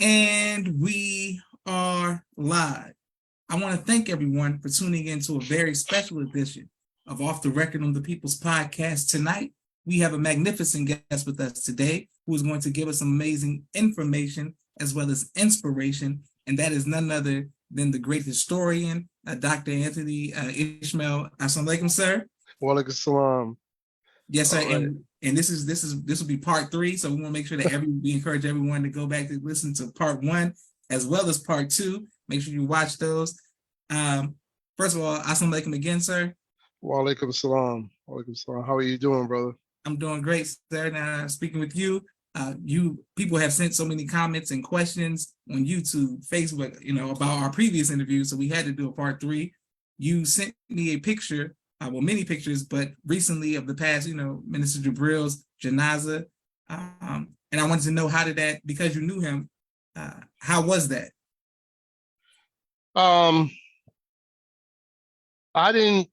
And we are live. I want to thank everyone for tuning in to a very special edition of Off the Record on the People's Podcast. Tonight, we have a magnificent guest with us today who is going to give us some amazing information as well as inspiration, and that is none other than the great historian, Dr. Anthony Ishmael. Assalamu alaikum, sir. Wa alaikum salam. Yes, sir. Right. And this will be part 3. So we want to make sure that we encourage everyone to go back to listen to part 1 as well as part 2. Make sure you watch those. First of all, assalamu alaikum again, sir. Wa alaikum salam. Wa alaikum salam. How are you doing, brother? I'm doing great, sir. Now speaking with you, you people have sent so many comments and questions on YouTube, Facebook, about our previous interview. So we had to do a part 3. You sent me a picture. Well, many pictures, but recently of the past, Minister Jabril's janazah. And I wanted to know, how did that, because you knew him, how was that? I didn't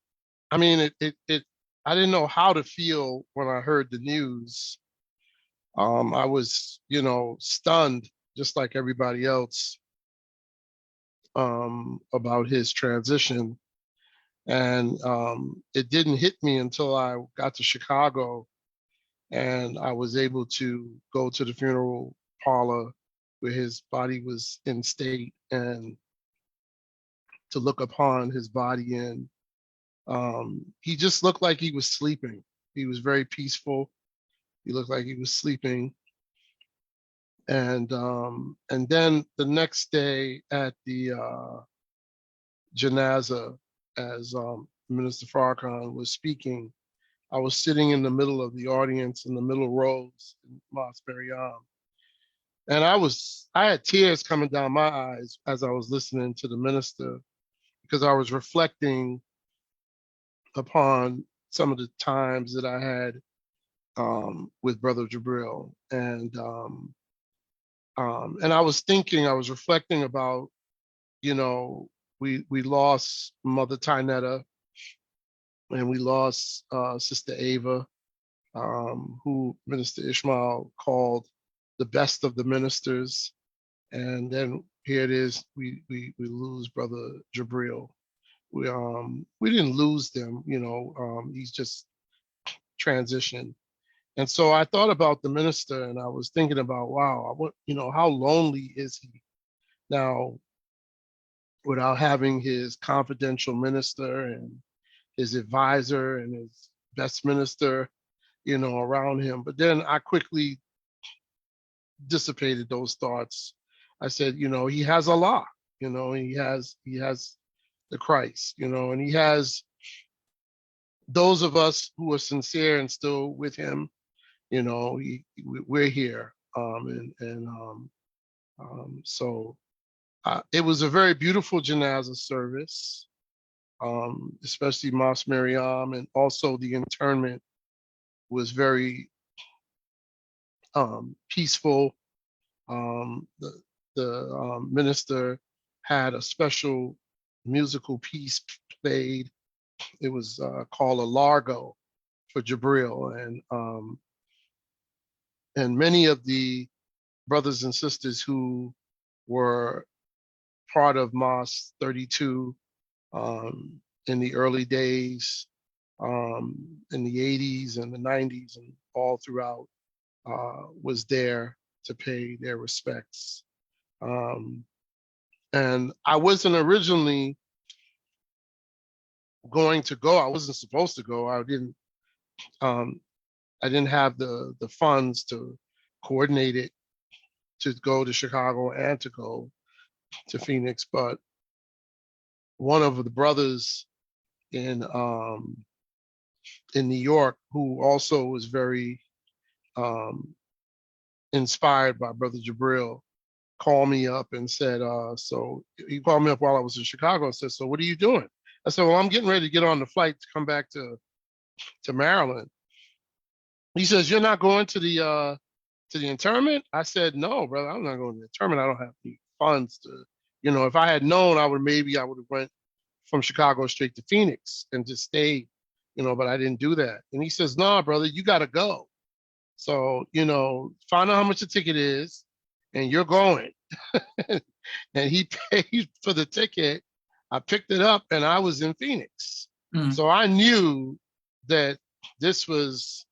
know how to feel when I heard the news. I was, stunned, just like everybody else, about his transition. And it didn't hit me until I got to Chicago and I was able to go to the funeral parlor where his body was in state and to look upon his body. And he just looked like he was sleeping. He was very peaceful. He looked like he was sleeping. And then the next day at the janazah, as Minister Farrakhan was speaking, I was sitting in the middle of the audience, in the middle rows in Mosque Maryam. And I had tears coming down my eyes as I was listening to the minister, because I was reflecting upon some of the times that I had with Brother Jabril. And I was reflecting about, we lost Mother Tynetta, and we lost Sister Ava, who Minister Ishmael called the best of the ministers. And then here it is, we lose Brother Jabril. We didn't lose them, he's just transitioned. And so I thought about the minister, and I was thinking about, wow, how lonely is he now, without having his confidential minister and his advisor and his best minister, around him. But then I quickly dissipated those thoughts. I said, he has Allah, he has the Christ, and he has those of us who are sincere and still with him. We're here. So it was a very beautiful janazah service, especially Mosque Maryam, and also the internment was very peaceful. The minister had a special musical piece played. It was called a Largo for Jabril, and many of the brothers and sisters who were part of Mosque 32 in the early days, in the 80s and the 90s and all throughout, was there to pay their respects. And I wasn't originally going to go. I wasn't supposed to go. I didn't have the funds to coordinate it, to go to Chicago and to go to Phoenix. But one of the brothers in New York, who also was very inspired by Brother Jabril, called me up and said, so he called me up while I was in Chicago and said, so what are you doing? I said, well, I'm getting ready to get on the flight to come back to Maryland. He says, you're not going to the internment? I said, no, brother, I'm not going to the internment. I don't have any funds to, if I had known, I would have went from Chicago straight to Phoenix and just stayed, but I didn't do that. And he says, no, brother, you got to go. So, find out how much the ticket is and you're going. and he paid for the ticket. I picked it up and I was in Phoenix. Mm. So I knew that this was,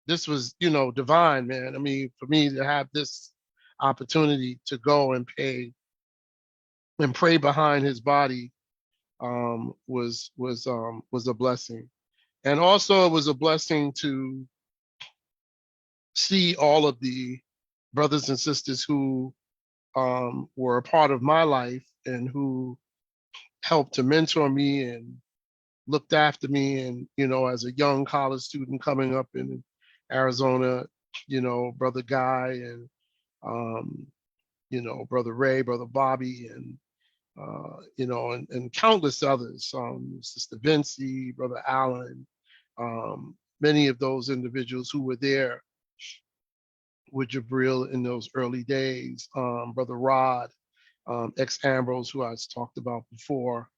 divine, man. I mean, for me to have this opportunity to go and pay and pray behind his body was a blessing. And also it was a blessing to see all of the brothers and sisters who were a part of my life and who helped to mentor me and looked after me. And, as a young college student coming up in Arizona, Brother Guy and, Brother Ray, Brother Bobby, and, and countless others, Sister Vinci, Brother Allen, many of those individuals who were there with Jabril in those early days, Brother Rod, ex Ambrose, who I talked about before.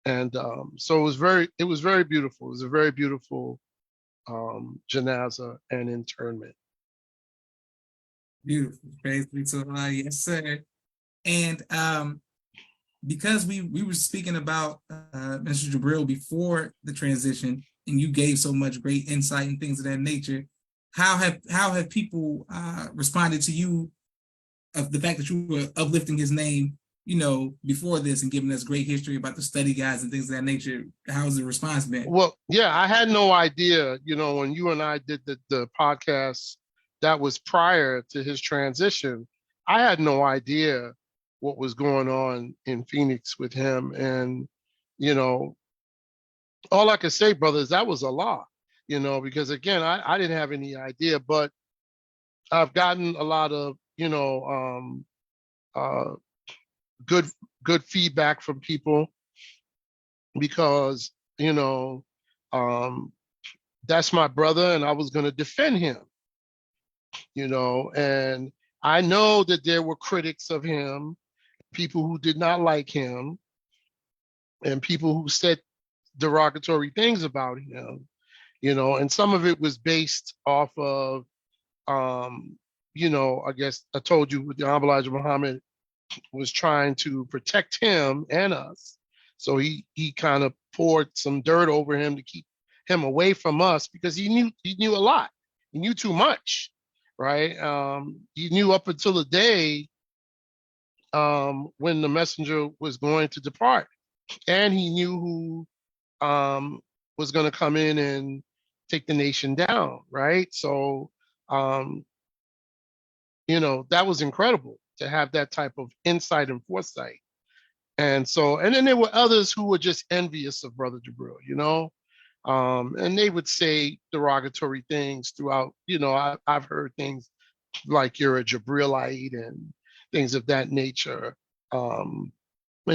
So it was very beautiful. It was a very beautiful janaza and internment. Beautiful. Praise be to Allah. Yes, sir. And because we were speaking about Mr. Jabril before the transition, and you gave so much great insight and things of that nature, how have people responded to you of the fact that you were uplifting his name, before this and giving us great history about the study guides and things of that nature? How's the response been? Well, yeah, I had no idea, when you and I did the podcast that was prior to his transition, I had no idea what was going on in Phoenix with him. And, all I could say, brothers, that was a lot, because again, I didn't have any idea, but I've gotten a lot of, good feedback from people because, that's my brother and I was going to defend him, and I know that there were critics of him, people who did not like him, and people who said derogatory things about him, and some of it was based off of, I guess I told you with the Honorable Elijah Muhammad was trying to protect him and us. So he kind of poured some dirt over him to keep him away from us because he knew a lot. He knew too much, right? He knew up until the day when the messenger was going to depart, and he knew who was going to come in and take the nation down, right? So, that was incredible to have that type of insight and foresight. And then there were others who were just envious of Brother Jabril, and they would say derogatory things throughout. I've heard things like you're a Jabrilite and things of that nature. And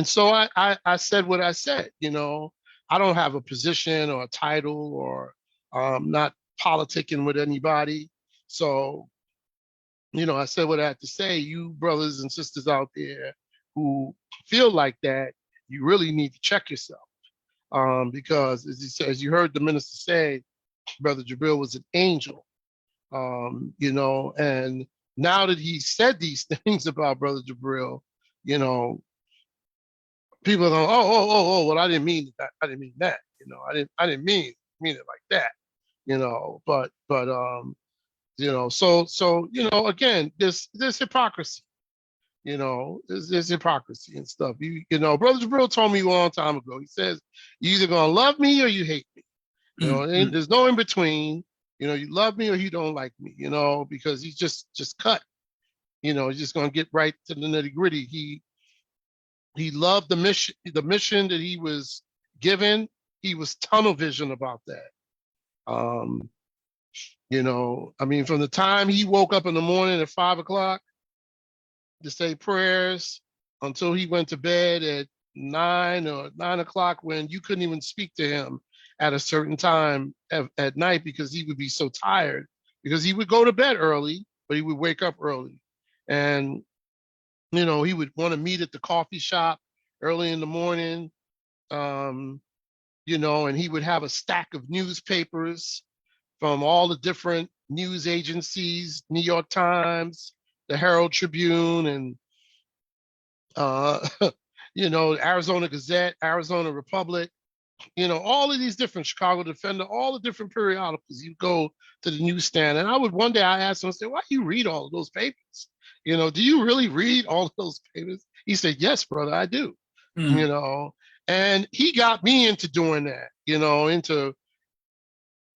so I said what I said. I don't have a position or a title or not politicking with anybody. So, I said what I had to say. You brothers and sisters out there who feel like that, you really need to check yourself. Because as you heard the minister say, Brother Jabril was an angel. And now that he said these things about Brother Jabril, people are going, well, I didn't mean that. I didn't mean that. I didn't mean it like that. So again, there's hypocrisy. There's hypocrisy and stuff. Brother Jabril told me a long time ago. He says, "You either gonna love me or you hate me. There's no in between. You love me or you don't like me. Because he's just cut. He's just gonna get right to the nitty gritty. He loved the mission that he was given. He was tunnel vision about that. From the time he woke up in the morning at 5:00 to say prayers until he went to bed at 9 when you couldn't even speak to him at a certain time at night because he would be so tired, because he would go to bed early, but he would wake up early. And, he would want to meet at the coffee shop early in the morning, and he would have a stack of newspapers from all the different news agencies, New York Times, the Herald Tribune and Arizona Gazette, Arizona Republic, all of these different Chicago Defender, all the different periodicals. You go to the newsstand, and one day I asked him, I said, "Why do you read all of those papers? Do you really read all of those papers?" He said, "Yes, brother, I do." Mm. And he got me into doing that. Into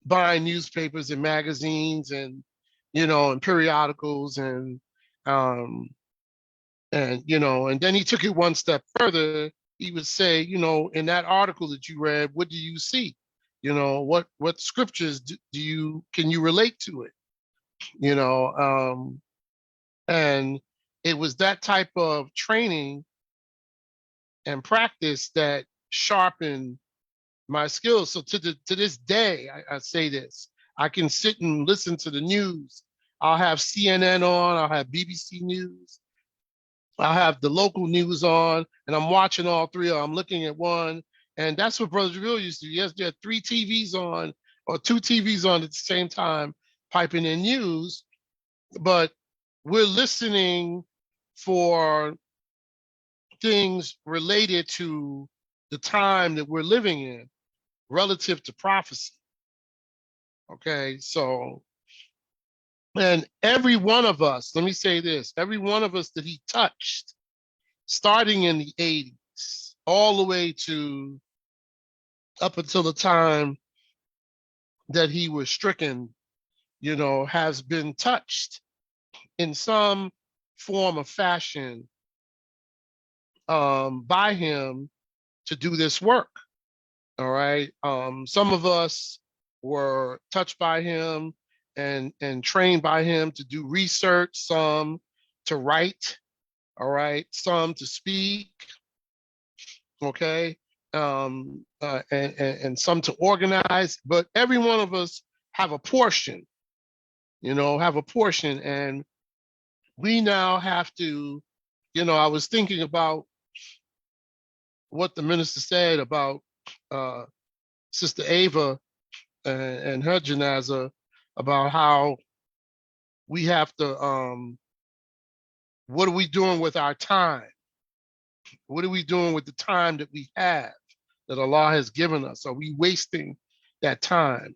buying newspapers and magazines and periodicals and then he took it one step further. He would say, in that article that you read, what do you see? What scriptures can you relate to it? And it was that type of training and practice that sharpened my skills. So to this day, I say this: I can sit and listen to the news. I'll have CNN on. I'll have BBC News. I'll have the local news on, and I'm watching all three. Or I'm looking at one, and that's what Brother Jabril used to do. Yes, there are three TVs on or two TVs on at the same time, piping in news, but we're listening for things related to the time that we're living in relative to prophecy. Okay, so, and every one of us, let me say this, every one of us that he touched, starting in the 80s, all the way to up until the time that he was stricken, has been touched in some form or fashion by him to do this work. All right. Some of us were touched by him and trained by him to do research, some to write, all right, some to speak, okay, and some to organize. But every one of us have a portion, and we now have to, I was thinking about what the minister said about Sister Ava and her janaza, about how we have to, what are we doing with our time? What are we doing with the time that we have, that Allah has given us? Are we wasting that time?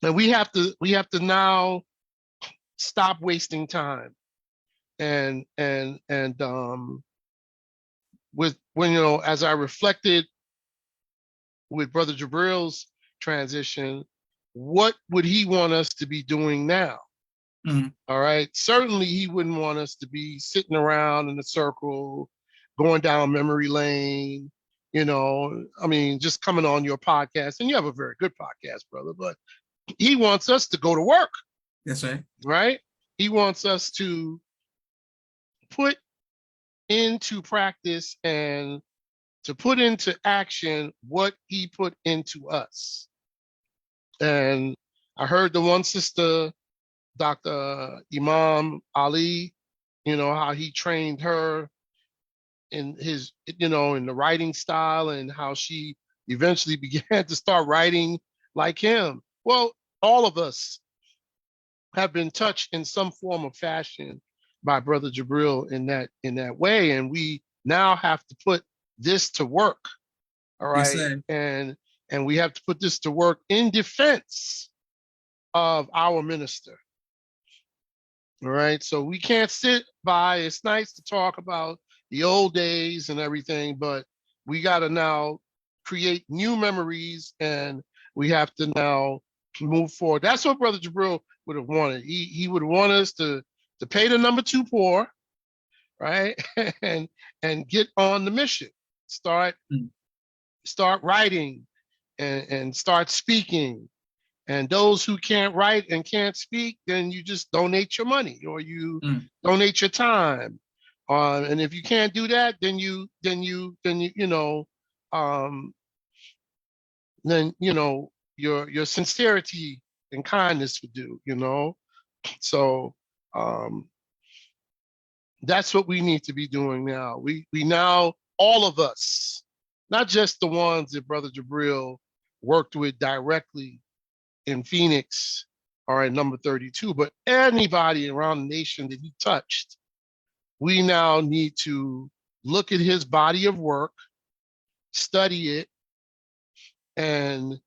And we have to now stop wasting time. And as I reflected with Brother Jabril's transition, what would he want us to be doing now? Mm. All right. Certainly he wouldn't want us to be sitting around in a circle, going down memory lane, just coming on your podcast. And you have a very good podcast, brother, but he wants us to go to work. That's right. Right? He wants us to put into practice and to put into action what he put into us. And I heard the one sister, Dr. Imam Ali, how he trained her in his, in the writing style, and how she eventually began to start writing like him. Well, all of us have been touched in some form of fashion by Brother Jabril in that way. And we now have to put this to work. All right. Yes, and we have to put this to work in defense of our minister. All right. So we can't sit by. It's nice to talk about the old days and everything, but we got to now create new memories, and we have to now move forward. That's what Brother Jabril would have wanted. He would want us to pay the number 2 poor, right? and get on the mission. Start writing and start speaking. And those who can't write and can't speak, then you just donate your money, or you donate your time. And if you can't do that, then your sincerity and kindness would do, So that's what we need to be doing now. We now, all of us, not just the ones that Brother Jabril worked with directly in Phoenix, all right, number 32, but anybody around the nation that he touched, we now need to look at his body of work, study it, and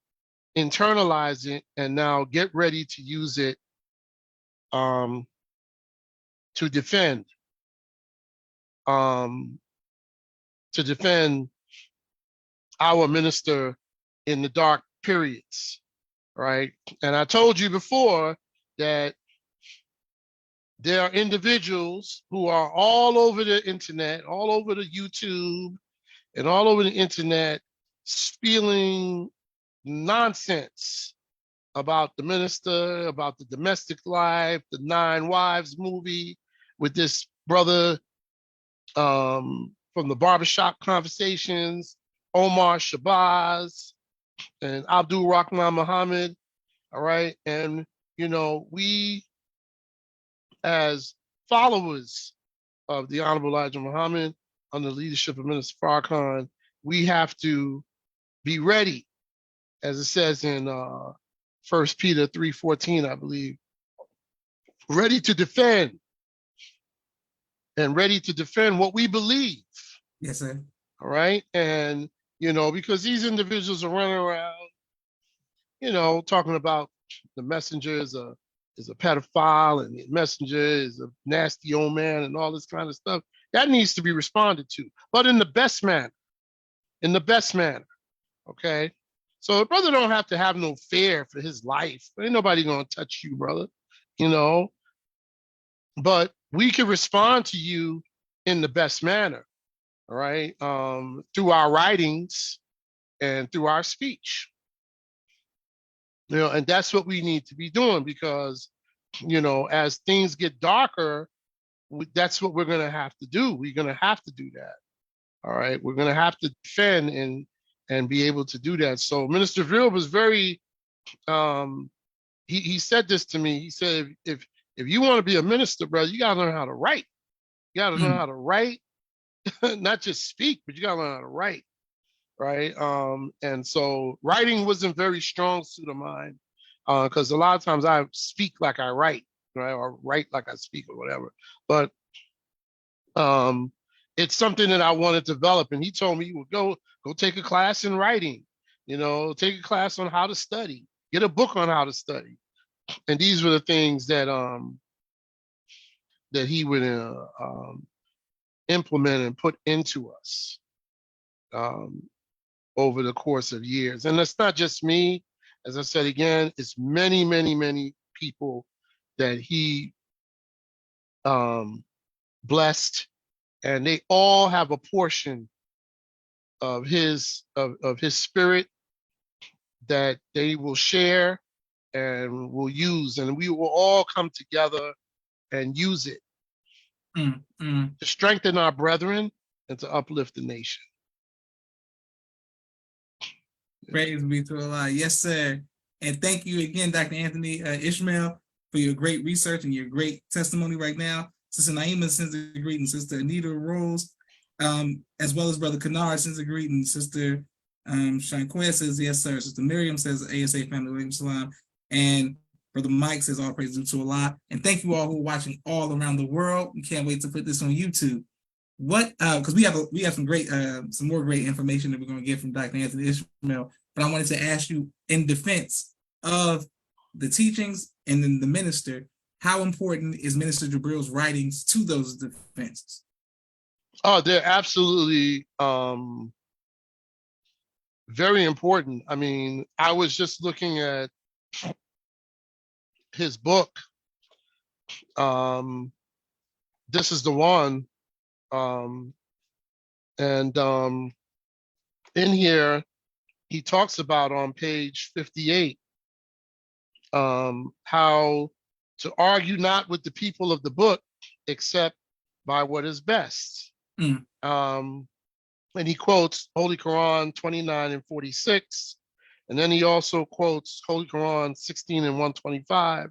internalize it, and now get ready to use it to defend um, our minister in the dark periods, right? And I told you before that there are individuals who are all over the internet, all over the YouTube, and all over the internet spewing nonsense about the minister, about the domestic life, the Nine Wives movie with this brother from the barbershop conversations, Omar Shabazz and Abdul Rahman Muhammad. All right. And, you know, we as followers of the Honorable Elijah Muhammad under the leadership of Minister Farrakhan, we have to be ready, as it says in 1 Peter 3:14, I believe, ready to defend and ready to defend what we believe. Yes, sir. All right. And, you know, because these individuals are running around, you know, talking about the messenger is a pedophile and the messenger is a nasty old man and all this kind of stuff. That needs to be responded to, but in the best manner, okay? So the brother don't have to have no fear for his life. Ain't nobody gonna touch you, brother, you know? But we can respond to you in the best manner, all right? Through our writings and through our speech. You know, and that's what we need to be doing because, you know, as things get darker, that's what we're going to have to do. We're going to have to do that. All right. We're going to have to defend and be able to do that. So Minister Jabril was very, he said this to me. He said, if you want to be a minister, brother, you got to learn how to write. You got to learn how to write, not just speak, but you got to learn how to write. Right. And so writing wasn't very strong suit of mine because a lot of times I speak like I write, right? Or write like I speak or whatever. But it's something that I want to develop. And he told me, well, go take a class in writing, you know, take a class on how to study, get a book on how to study. And these were the things that that he would implement and put into us. Over the course of years. And it's not just me. As I said again, it's many, many, many people that he blessed, and they all have a portion of his spirit that they will share and will use, and we will all come together and use it to strengthen our brethren and to uplift the nation. Praise be to Allah. Yes, sir. And thank you again, Dr. Anthony Ishmael, for your great research and your great testimony right now. Sister Naima sends a greeting. Sister Anita Rose, as well as Brother Kennard sends a greeting. Sister Shanquez says, yes, sir. Sister Miriam says, ASA family, walaikum salam. And Brother Mike says, all praise due to Allah. And thank you all who are watching all around the world. We can't wait to put this on YouTube. What, because we have some great, some more great information that we're going to get from Dr. Anthony Ishmael. But I wanted to ask you, in defense of the teachings and then the minister, how important is Minister Jabril's writings to those defenses? Oh, they're absolutely very important. I mean, I was just looking at his book. This is the one. And in here, he talks about on page 58 how to argue not with the people of the book, except by what is best. And he quotes Holy Quran 29 and 46. And then he also quotes Holy Quran 16 and 125,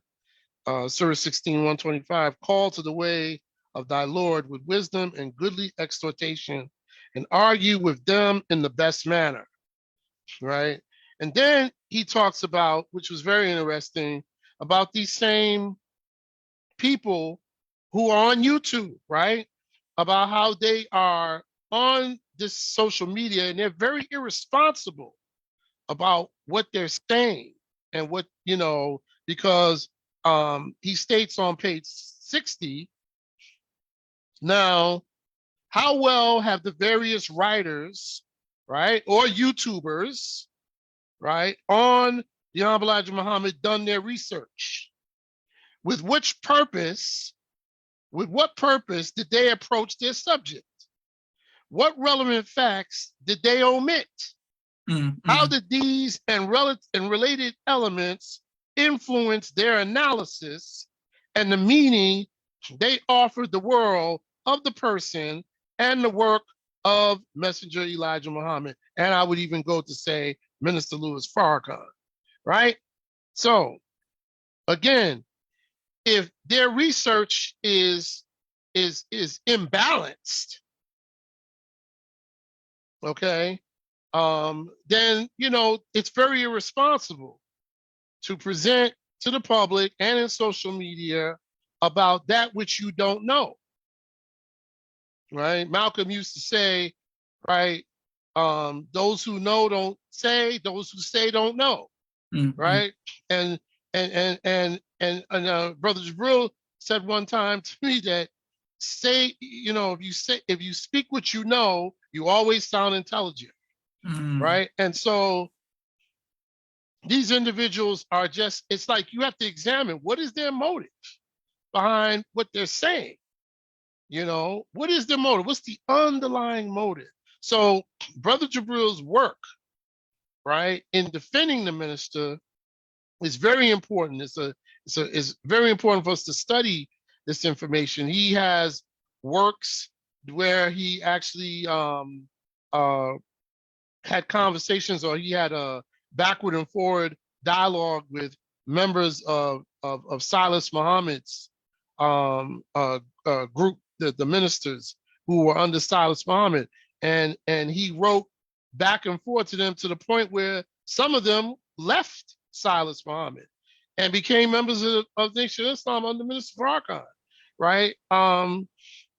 Surah 16, 125, call to the way of thy Lord with wisdom and goodly exhortation, and argue with them in the best manner. Right? And then he talks about, which was very interesting, about these same people who are on YouTube, right? About how they are on this social media and they're very irresponsible about what they're saying and what, because he states on page 60, now, how well have the various writers, right, or YouTubers, right, on the Honorable Elijah Muhammad done their research? With what purpose did they approach their subject? What relevant facts did they omit? How did these and related elements influence their analysis and the meaning they offered the world of the person and the work of Messenger Elijah Muhammad? And I would even go to say Minister Louis Farrakhan, right? So again, if their research is imbalanced, okay, then it's very irresponsible to present to the public and in social media about that which you don't know. Right? Malcolm used to say, right, those who know don't say, those who say don't know. Right? And Brother Jabril said one time to me that if you speak what you know, you always sound intelligent. Right? And so these individuals are just, it's like you have to examine what is their motive behind what they're saying. What is their motive? What's the underlying motive? So Brother Jabril's work, right, in defending the minister is very important. It's very important for us to study this information. He has works where he actually had conversations, or he had a backward and forward dialogue with members of Silas Muhammad's group, the ministers who were under Silas Muhammad, and he wrote back and forth to them to the point where some of them left Silas Muhammad and became members of Nation of Islam under Minister Farrakhan, right?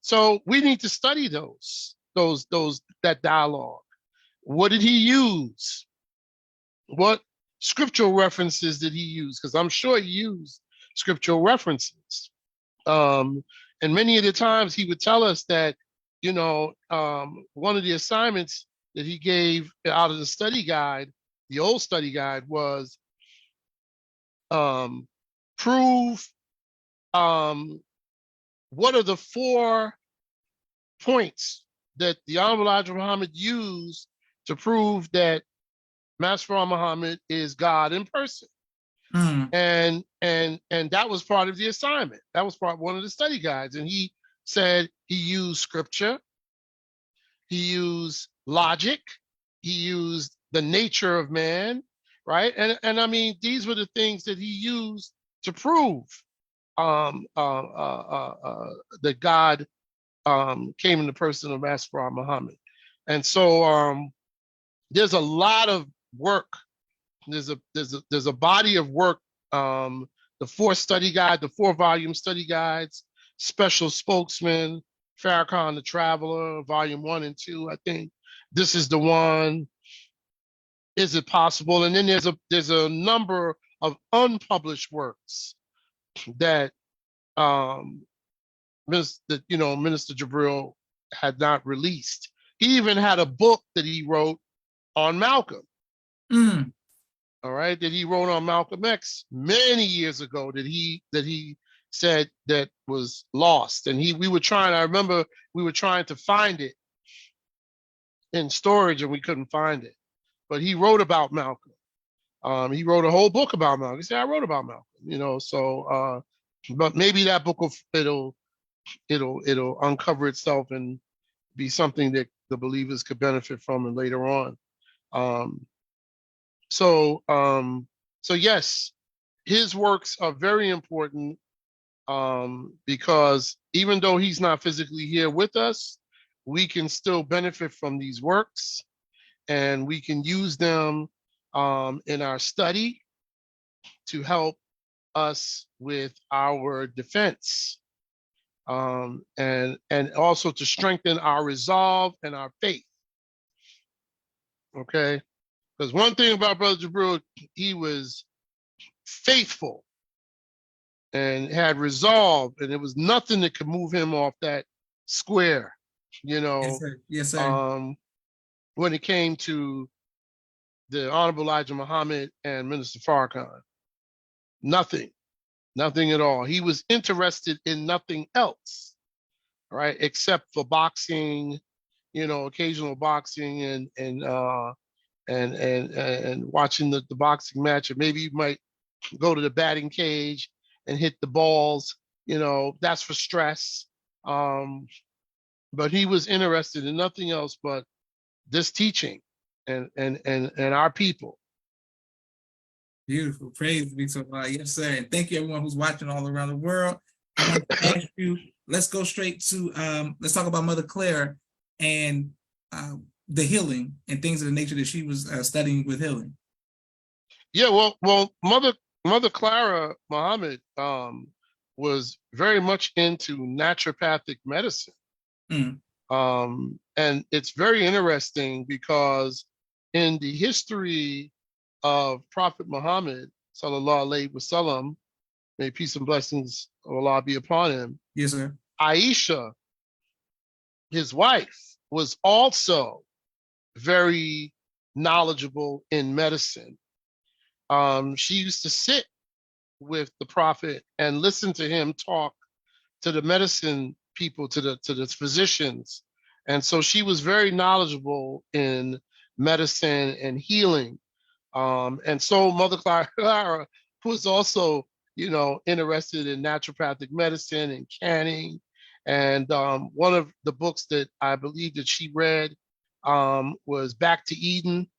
So we need to study that dialogue. What did he use? What scriptural references did he use? Because I'm sure he used scriptural references. And many of the times he would tell us that, one of the assignments that he gave out of the study guide, the old study guide, was prove what are the 4 points that the Honorable Elijah Muhammad used to prove that Master Muhammad is God in person. And that was part of the assignment. That was one of the study guides. And he said he used scripture, he used logic, he used the nature of man, right? And I mean, these were the things that he used to prove that God came in the person of Master Muhammad. And so there's a lot of work. There's a body of work. The 4 study guide, the 4-volume study guides, Special Spokesman, Farrakhan the Traveler, volume 1 and 2. I think this is the one. Is it possible? And then there's a number of unpublished works that Minister Jabril had not released. He even had a book that he wrote on Malcolm. All right, that he wrote on Malcolm X many years ago that he said that was lost. And I remember we were trying to find it in storage and we couldn't find it. But he wrote about Malcolm. He wrote a whole book about Malcolm. He said, I wrote about Malcolm, but maybe that book it'll uncover itself and be something that the believers could benefit from and later on. So yes, his works are very important because even though he's not physically here with us, we can still benefit from these works and we can use them in our study to help us with our defense, and also to strengthen our resolve and our faith. Okay, because one thing about Brother Jabril, he was faithful and had resolve, and there was nothing that could move him off that square, you Yes, know, sir. Yes, sir. when it came to the Honorable Elijah Muhammad and Minister Farrakhan. Nothing, nothing at all. He was interested in nothing else, right, except for boxing, you know, occasional boxing and watching the boxing match, or maybe you might go to the batting cage and hit the balls, you know, that's for stress. Um, but he was interested in nothing else but this teaching and our people. Beautiful. Praise be to Allah. Yes, sir. And thank you everyone who's watching all around the world. I want to ask you, let's go straight to let's talk about Mother Clara and the healing and things of the nature that she was studying with healing. Yeah, well, Mother Clara Muhammad was very much into naturopathic medicine. Mm. And it's very interesting because in the history of Prophet Muhammad, sallallahu alaihi wasallam, may peace and blessings of Allah be upon him, Yes, sir. Aisha, his wife, was also very knowledgeable in medicine. She used to sit with the Prophet and listen to him talk to the medicine people, to the physicians. And so she was very knowledgeable in medicine and healing. And so Mother Clara was also, you know, interested in naturopathic medicine and canning. And one of the books that I believe that she read was Back to Eden,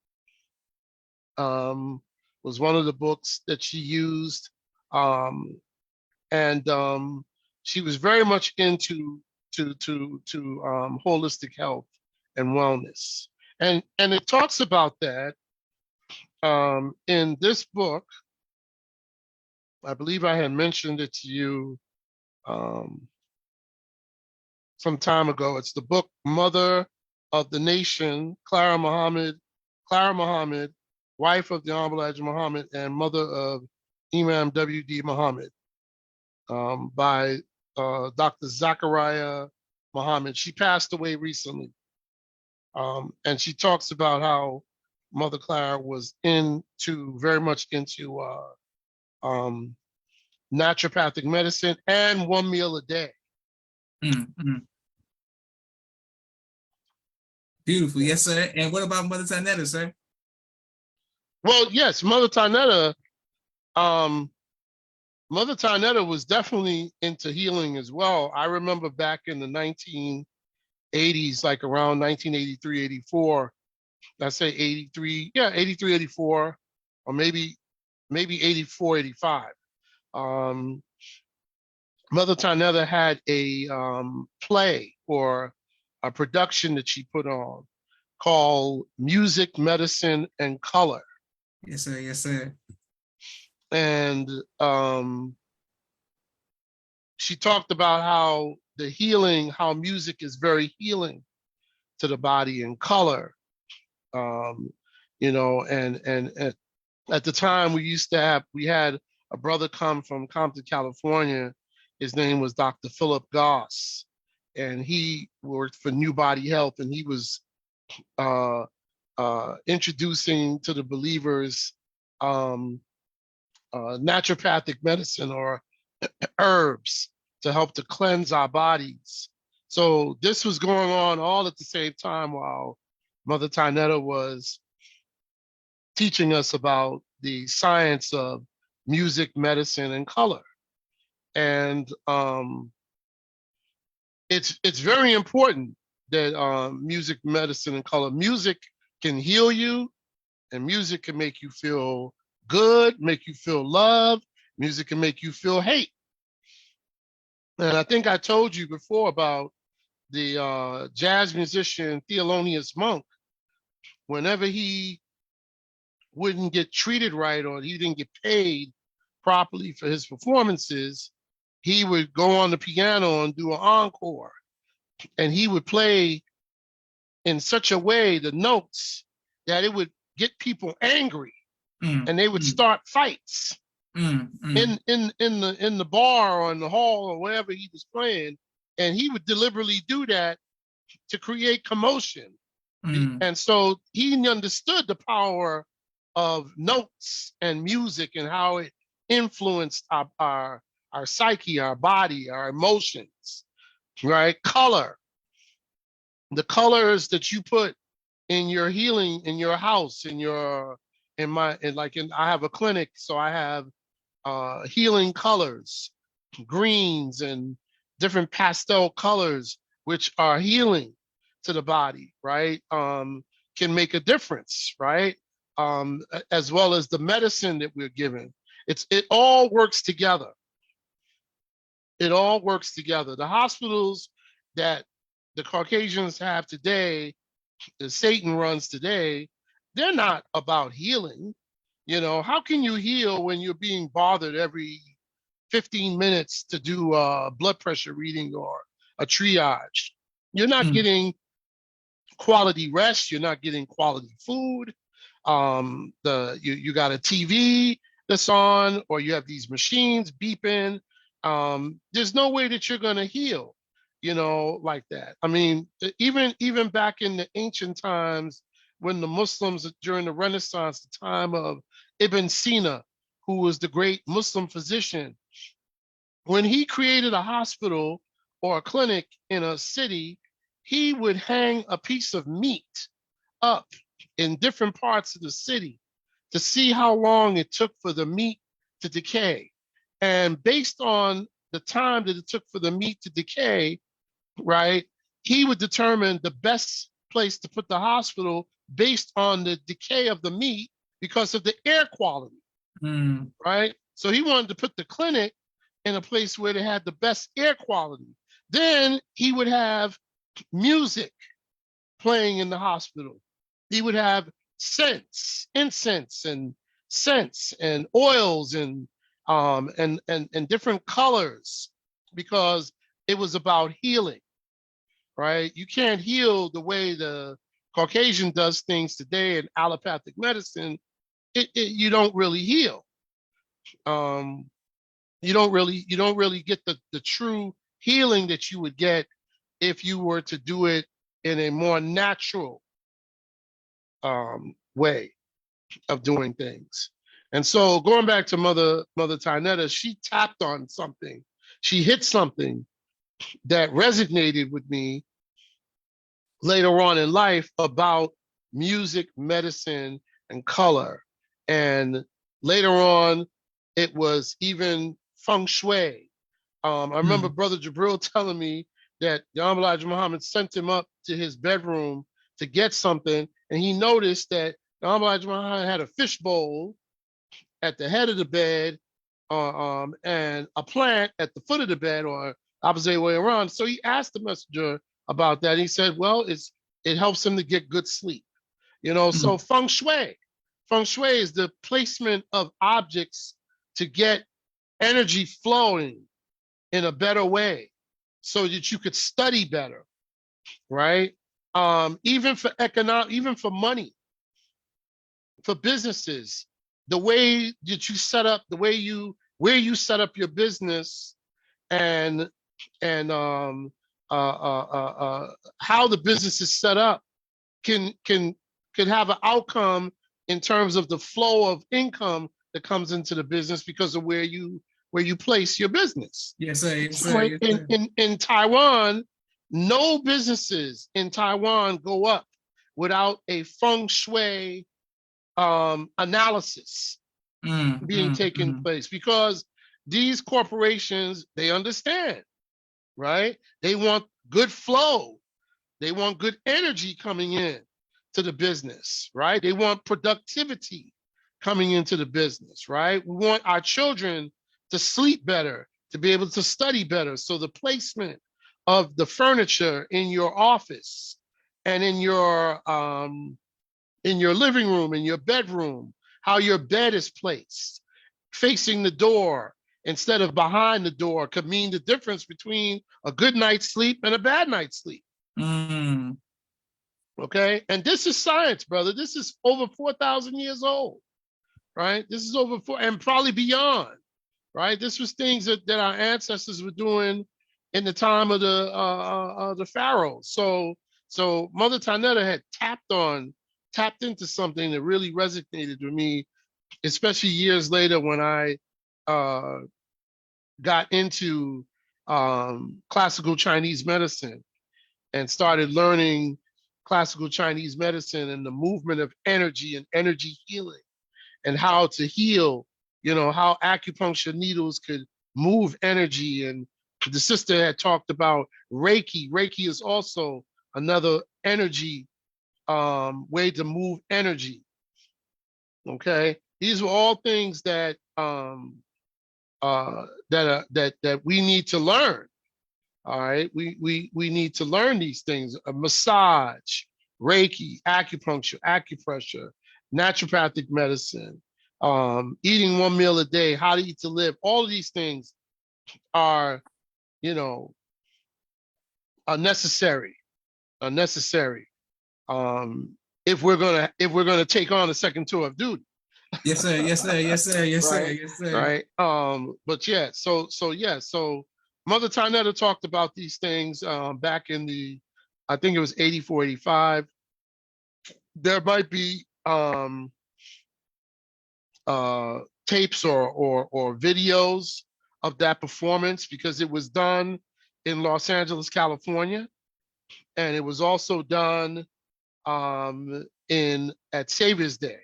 was one of the books that she used. And she was very much into holistic health and wellness. And it talks about that in this book. I believe I had mentioned it to you some time ago. It's the book Mother of the Nation, Clara Muhammad, wife of the Honorable Elijah Muhammad and mother of Imam W.D. Muhammad, by Dr. Zachariah Muhammad. She passed away recently. And she talks about how Mother Clara was very much into naturopathic medicine and 1 meal a day. Mm-hmm. Beautiful. Yes, sir. And what about Mother Tanetta, sir? Well, yes, Mother Tanetta was definitely into healing as well. I remember back in the 1980s, like around 1983, 84, let's say 83, 83, 84, or maybe 84, 85. Mother Tanetta had a play or a production that she put on called Music, Medicine, and Color. Yes, sir. Yes, sir. And she talked about how how music is very healing to the body, and color. You know, and at the time we had a brother come from Compton, California. His name was Dr. Philip Goss, and he worked for New Body Health, and he was introducing to the believers naturopathic medicine or herbs to help to cleanse our bodies. So this was going on all at the same time while Mother Tanetta was teaching us about the science of music, medicine, and color. And it's very important that music, medicine, and color. Music can heal you, and music can make you feel good, make you feel love. Music can make you feel hate. And I think I told you before about the jazz musician Thelonious Monk. Whenever he wouldn't get treated right or he didn't get paid properly for his performances, he would go on the piano and do an encore. And he would play in such a way, the notes, that it would get people angry, and they would start fights in the bar or in the hall or wherever he was playing. And he would deliberately do that to create commotion. And so he understood the power of notes and music and how it influenced our psyche, our body, our emotions, right? Color, the colors that you put in your healing, in your house, I have a clinic, so I have healing colors, greens and different pastel colors, which are healing to the body, right? Can make a difference, right? As well as the medicine that we're given. It all works together. It all works together. The hospitals that the Caucasians have today, that Satan runs today, they're not about healing. You know, how can you heal when you're being bothered every 15 minutes to do a blood pressure reading or a triage? You're not getting quality rest. You're not getting quality food. You got a TV that's on, or you have these machines beeping. There's no way that you're going to heal, you know, like that. I mean, even back in the ancient times, when the Muslims, during the Renaissance, the time of Ibn Sina, who was the great Muslim physician, when he created a hospital or a clinic in a city, he would hang a piece of meat up in different parts of the city to see how long it took for the meat to decay. And based on the time that it took for the meat to decay, right, he would determine the best place to put the hospital based on the decay of the meat because of the air quality, right? So he wanted to put the clinic in a place where they had the best air quality. Then he would have music playing in the hospital. He would have incense and scents and oils and different colors, because it was about healing, right? You can't heal the way the Caucasian does things today in allopathic medicine. You don't really heal. You don't really get the true healing that you would get if you were to do it in a more natural way of doing things. And so going back to Mother Tynetta, she tapped on something. She hit something that resonated with me later on in life about music, medicine, and color. And later on, it was even feng shui. I remember Brother Jabril telling me that the Honorable Elijah Muhammad sent him up to his bedroom to get something, and he noticed that the Honorable Elijah Muhammad had a fishbowl at the head of the bed, and a plant at the foot of the bed, or opposite way around. So he asked the messenger about that. He said, well, it helps him to get good sleep. You know, so feng shui is the placement of objects to get energy flowing in a better way so that you could study better, right? Even for money, for businesses, the way that you set up, where you set up your business, and how the business is set up can have an outcome in terms of the flow of income that comes into the business because of where you place your business. Yes, sir. Yes, So sir. Yes, sir. in Taiwan, no businesses in Taiwan go up without a feng shui analysis being taken place, because these corporations, they understand, right? They want good flow. They want good energy coming in to the business, right? They want productivity coming into the business, right? We want our children to sleep better, to be able to study better. So the placement of the furniture in your office and in your living room, in your bedroom, how your bed is placed, facing the door instead of behind the door could mean the difference between a good night's sleep and a bad night's sleep. Mm. Okay. And this is science, brother. This is over 4,000 years old, right? This is over four and probably beyond, right? This was things that our ancestors were doing in the time of the pharaohs. So Mother Tanetta had tapped into something that really resonated with me, especially years later when I got into classical Chinese medicine and started learning classical Chinese medicine and the movement of energy and energy healing and how to heal, how acupuncture needles could move energy. And the sister had talked about Reiki. Reiki is also another energy way to move energy. Okay. These were all things that that we need to learn. All right, we need to learn these things: a massage, Reiki, acupuncture, acupressure, naturopathic medicine, eating one meal a day, how to eat to live. All of these things are, are necessary. Are necessary if we're gonna take on a second tour of duty. Yes, sir. Yes, sir. Yes, sir. Yes, sir. Right, Yes, sir. right. But yeah, so Mother Tanetta talked about these things back in I think it was 84, 85. There might be tapes or videos of that performance because it was done in Los Angeles, California, and it was also done at Savior's Day.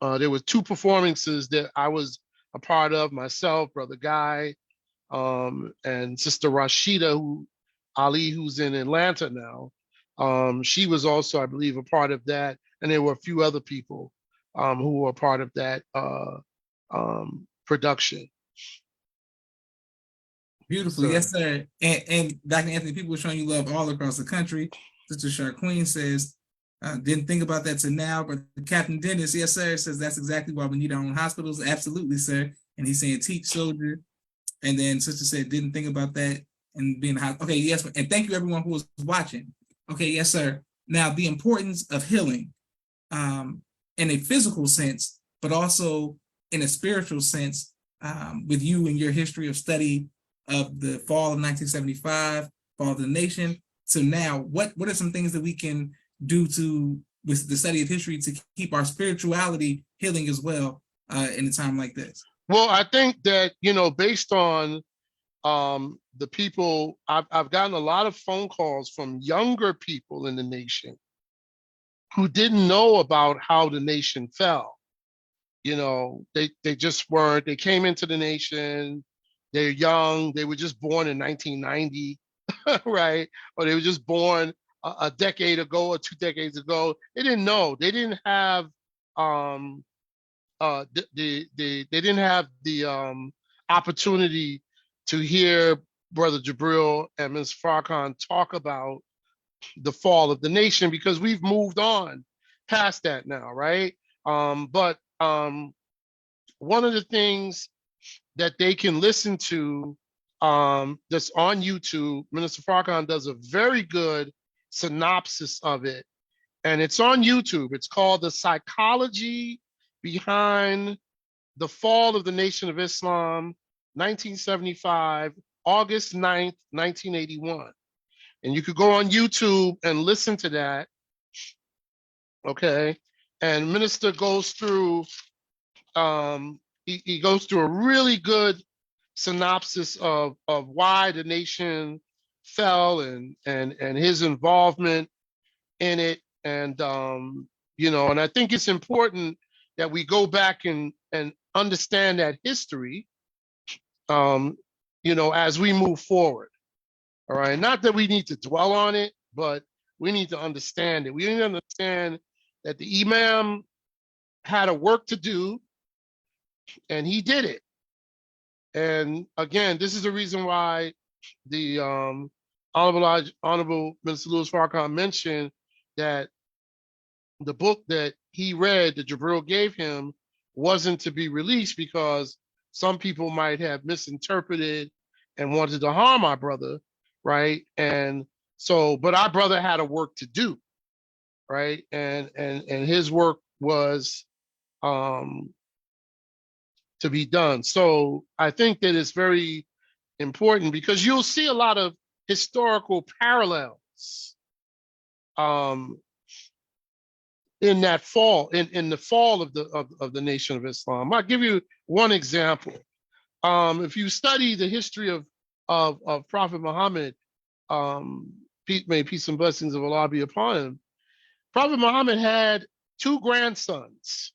There were two performances that I was a part of, myself, Brother Guy, and Sister Rashida Ali, who's in Atlanta now. She was also, I believe, a part of that. And there were a few other people who were part of that production. Beautiful. Yes, sir. And Dr. Anthony, people are showing you love all across the country. Sister Sharqueen says, didn't think about that till now, but Captain Dennis, yes, sir, says that's exactly why we need our own hospitals. Absolutely, sir. And he's saying teach soldier. And then Sister said, didn't think about that and being hot. Okay, yes. And thank you everyone who was watching. Okay, yes, sir. Now, the importance of healing in a physical sense, but also in a spiritual sense, with you and your history of study of the fall of 1975, fall of the nation. So now, what are some things that we can do with the study of history to keep our spirituality healing as well in a time like this? Well, I think that, based on the people, I've gotten a lot of phone calls from younger people in the nation who didn't know about how the nation fell. They just weren't, they came into the nation, they're young, they were just born in 1990, right? Or they were just born a decade ago or 2 decades ago. They didn't know. They didn't have they didn't have the opportunity to hear Brother Jabril and Ms. Farrakhan talk about the fall of the nation because we've moved on past that now, right? But one of the things that they can listen to that's on YouTube, Minister Farrakhan does a very good synopsis of it, and it's on YouTube. It's called The Psychology Behind the Fall of the Nation of Islam, 1975, August 9th, 1981. And you could go on YouTube and listen to that, okay? And Minister goes through, he goes through a really good synopsis of why the nation fell and his involvement in it. And, and I think it's important that we go back and understand that history, as we move forward. All right. Not that we need to dwell on it, but we need to understand it. We need to understand that the Imam had a work to do and he did it. And again, this is the reason why the Honorable Minister Louis Farrakhan mentioned that the book that he read, that Jabril gave him, wasn't to be released because some people might have misinterpreted and wanted to harm our brother, right? And so, but our brother had a work to do, right? And his work was um, to be done. So I think that it's very important because you'll see a lot of historical parallels um, in that fall, in the fall of the Nation of Islam. I'll give you one example. If you study the history of Prophet Muhammad, may peace and blessings of Allah be upon him, Prophet Muhammad had two grandsons.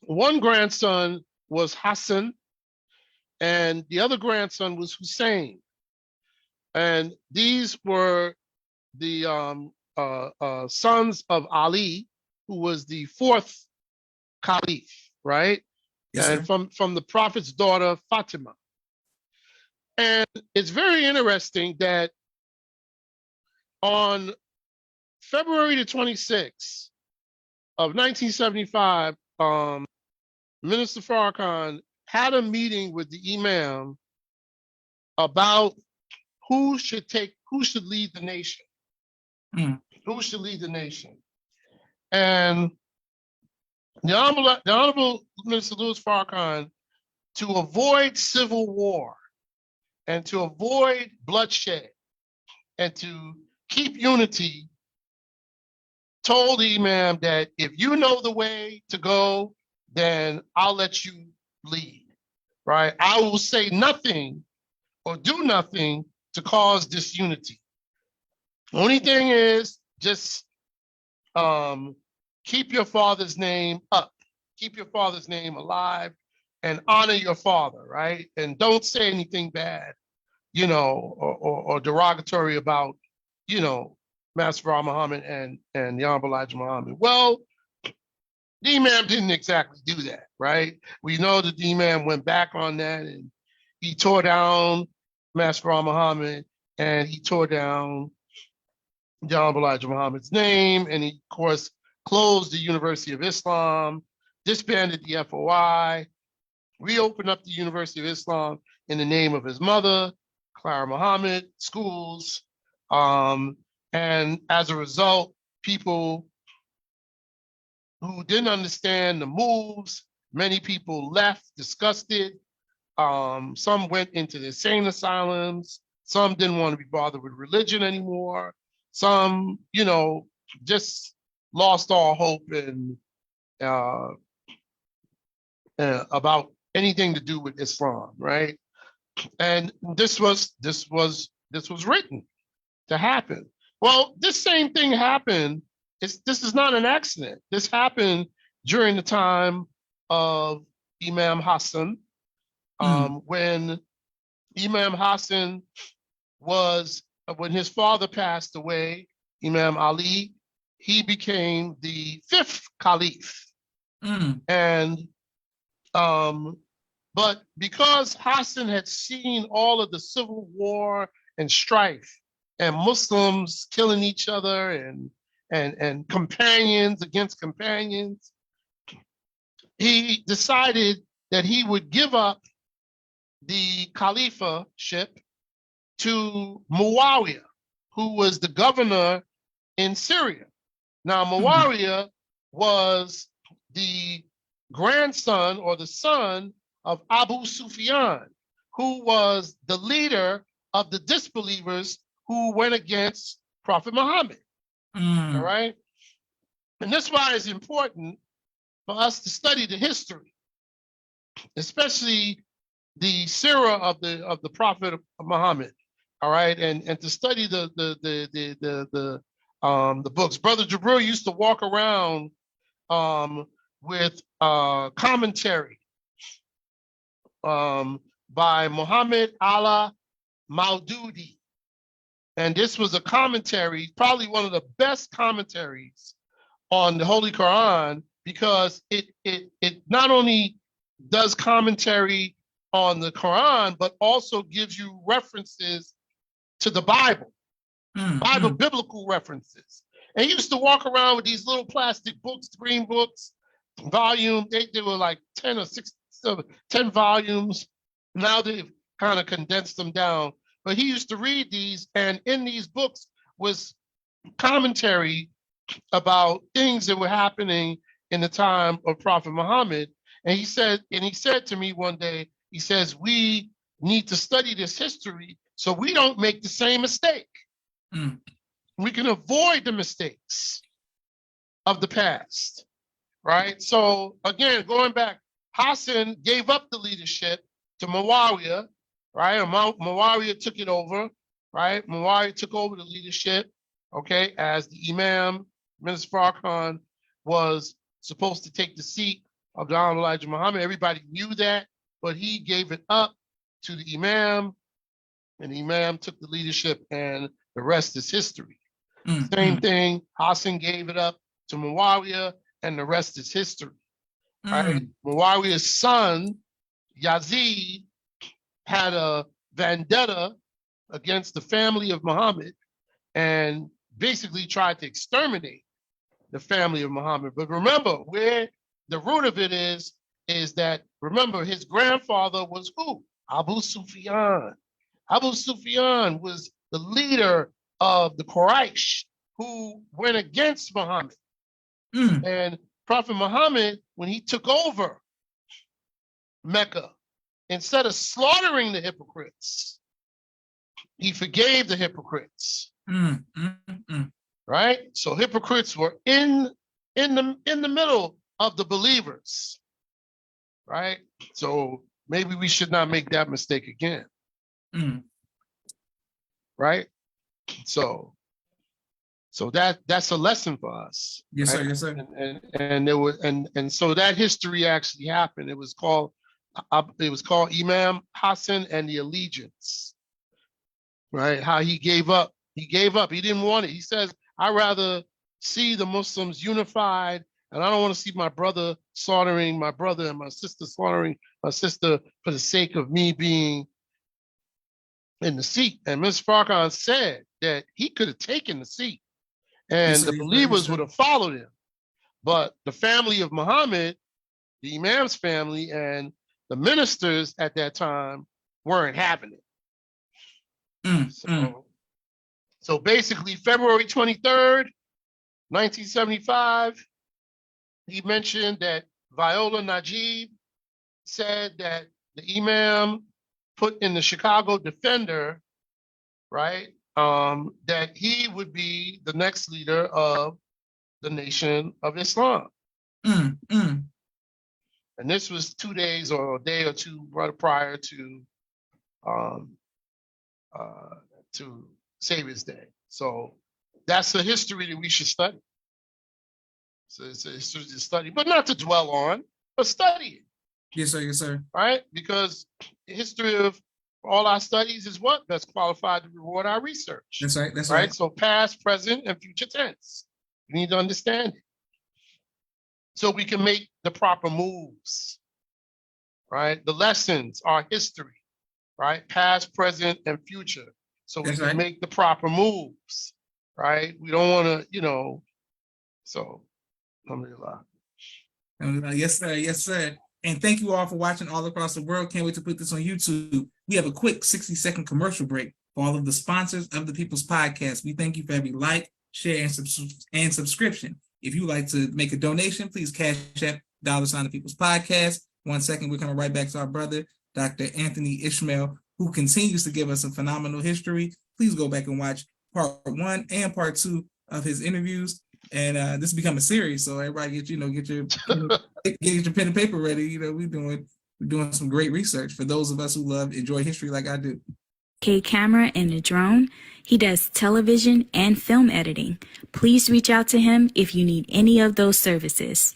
One grandson was Hassan, and the other grandson was Hussein. And these were the sons of Ali, who was the fourth caliph, right? Yes, And sir. from the prophet's daughter, Fatima. And it's very interesting that on February the 26th of 1975, Minister Farrakhan had a meeting with the Imam about who should lead the nation. Mm. Who should lead the nation? And the Honorable Minister Louis Farrakhan, to avoid civil war and to avoid bloodshed and to keep unity, told the Imam that if you know the way to go, then I'll let you lead, right? I will say nothing or do nothing to cause disunity. Only thing is just keep your father's name up, keep your father's name alive, and honor your father, right? And don't say anything bad, or derogatory about, Master Farah Muhammad and the Honorable Elijah Muhammad. Well, the Imam didn't exactly do that, right? We know that the Imam went back on that and he tore down Master Farah Muhammad and he tore down the Honorable Elijah Muhammad's name, and he, of course, closed the University of Islam, disbanded the FOI, reopened up the University of Islam in the name of his mother, Clara Muhammad, schools. And as a result, people who didn't understand the moves, many people left disgusted. Some went into the insane asylums. Some didn't want to be bothered with religion anymore. Some, just lost all hope and about anything to do with Islam, right? And this was written to happen. Well, this same thing happened. This is not an accident. This happened during the time of Imam Hassan, when Imam Hassan when his father passed away, Imam Ali, he became the fifth caliph. And but because Hassan had seen all of the civil war and strife and Muslims killing each other and companions against companions, he decided that he would give up the caliphship to Muawiyah, who was the governor in Syria. Now, Muawiyah was the grandson or the son of Abu Sufyan, who was the leader of the disbelievers who went against Prophet Muhammad. All right? And that's why it's important for us to study the history, especially the Sirah of the Prophet Muhammad. All right, and to study the books. Brother Jabril used to walk around with commentary by Muhammad Allah Maududi, and this was a commentary, probably one of the best commentaries on the Holy Quran, because it not only does commentary on the Quran, but also gives you references to the Bible, biblical references. And he used to walk around with these little plastic books, green books, volume. They were like 10 or 6, 10 volumes. Now they've kind of condensed them down. But he used to read these, and in these books was commentary about things that were happening in the time of Prophet Muhammad. And he said to me one day, he says, we need to study this history so we don't make the same mistake. Mm. We can avoid the mistakes of the past, right? So again, going back, Hassan gave up the leadership to Muawiyah, right? And Muawiyah took it over, right? Muawiyah took over the leadership, okay, as the Imam. Minister Farrakhan was supposed to take the seat of the Honorable Elijah Muhammad. Everybody knew that, but he gave it up to the Imam, and the Imam took the leadership, and the rest is history. Same thing, Hassan gave it up to Muawiyah, and the rest is history. Right? Muawiyah's son, Yazid, had a vendetta against the family of Muhammad and basically tried to exterminate the family of Muhammad. But remember, where the root of it is that, remember, his grandfather was who? Abu Sufyan. Abu Sufyan was the leader of the Quraysh who went against Muhammad. And Prophet Muhammad, when he took over Mecca, instead of slaughtering the hypocrites, he forgave the hypocrites. Right? So hypocrites were in the middle of the believers. Right? So maybe we should not make that mistake again. Right? So that's a lesson for us. Yes, right? sir. Yes, sir. And there was and so that history actually happened. It was called Imam Hassan and the Allegiance. Right? How he gave up. He gave up. He didn't want it. He says, I'd rather see the Muslims unified, and I don't want to see my brother slaughtering my brother and my sister slaughtering my sister for the sake of me being in the seat. And Mr. Farrakhan said that he could have taken the seat and the believers would have followed him. But the family of Muhammad, the Imam's family, and the ministers at that time weren't having it. So basically, February 23rd, 1975, he mentioned that Viola Najib said that the Imam put in the Chicago Defender, right, that he would be the next leader of the Nation of Islam. And this was 2 days or a day or two right prior to Savior's Day. So that's a history that we should study. So it's a history to study, but not to dwell on, but study it. Yes, sir. Yes, sir. Right? Because the history of all our studies is what? Best qualified to reward our research. That's right. That's right. right. So past, present, and future tense. You need to understand it. So we can make the proper moves. Right? The lessons are history. Right? Past, present, and future. So we can make the proper moves. Right? We don't want to, so alhamdulillah. Yes, sir. Yes, sir. And thank you all for watching all across the world. Can't wait to put this on YouTube. We have a quick 60-second commercial break for all of the sponsors of the People's Podcast. We thank you for every like, share, and subscription. If you like to make a donation, please cash app $the People's Podcast. 1 second, we're coming right back to our brother, Dr. Anthony Ishmael, who continues to give us a phenomenal history. Please go back and watch part 1 and part 2 of his interviews. And this become a series, so everybody get your pen and paper ready. We're doing some great research for those of us who enjoy history like I do. Camera and a drone. He does television and film editing. Please reach out to him if you need any of those services.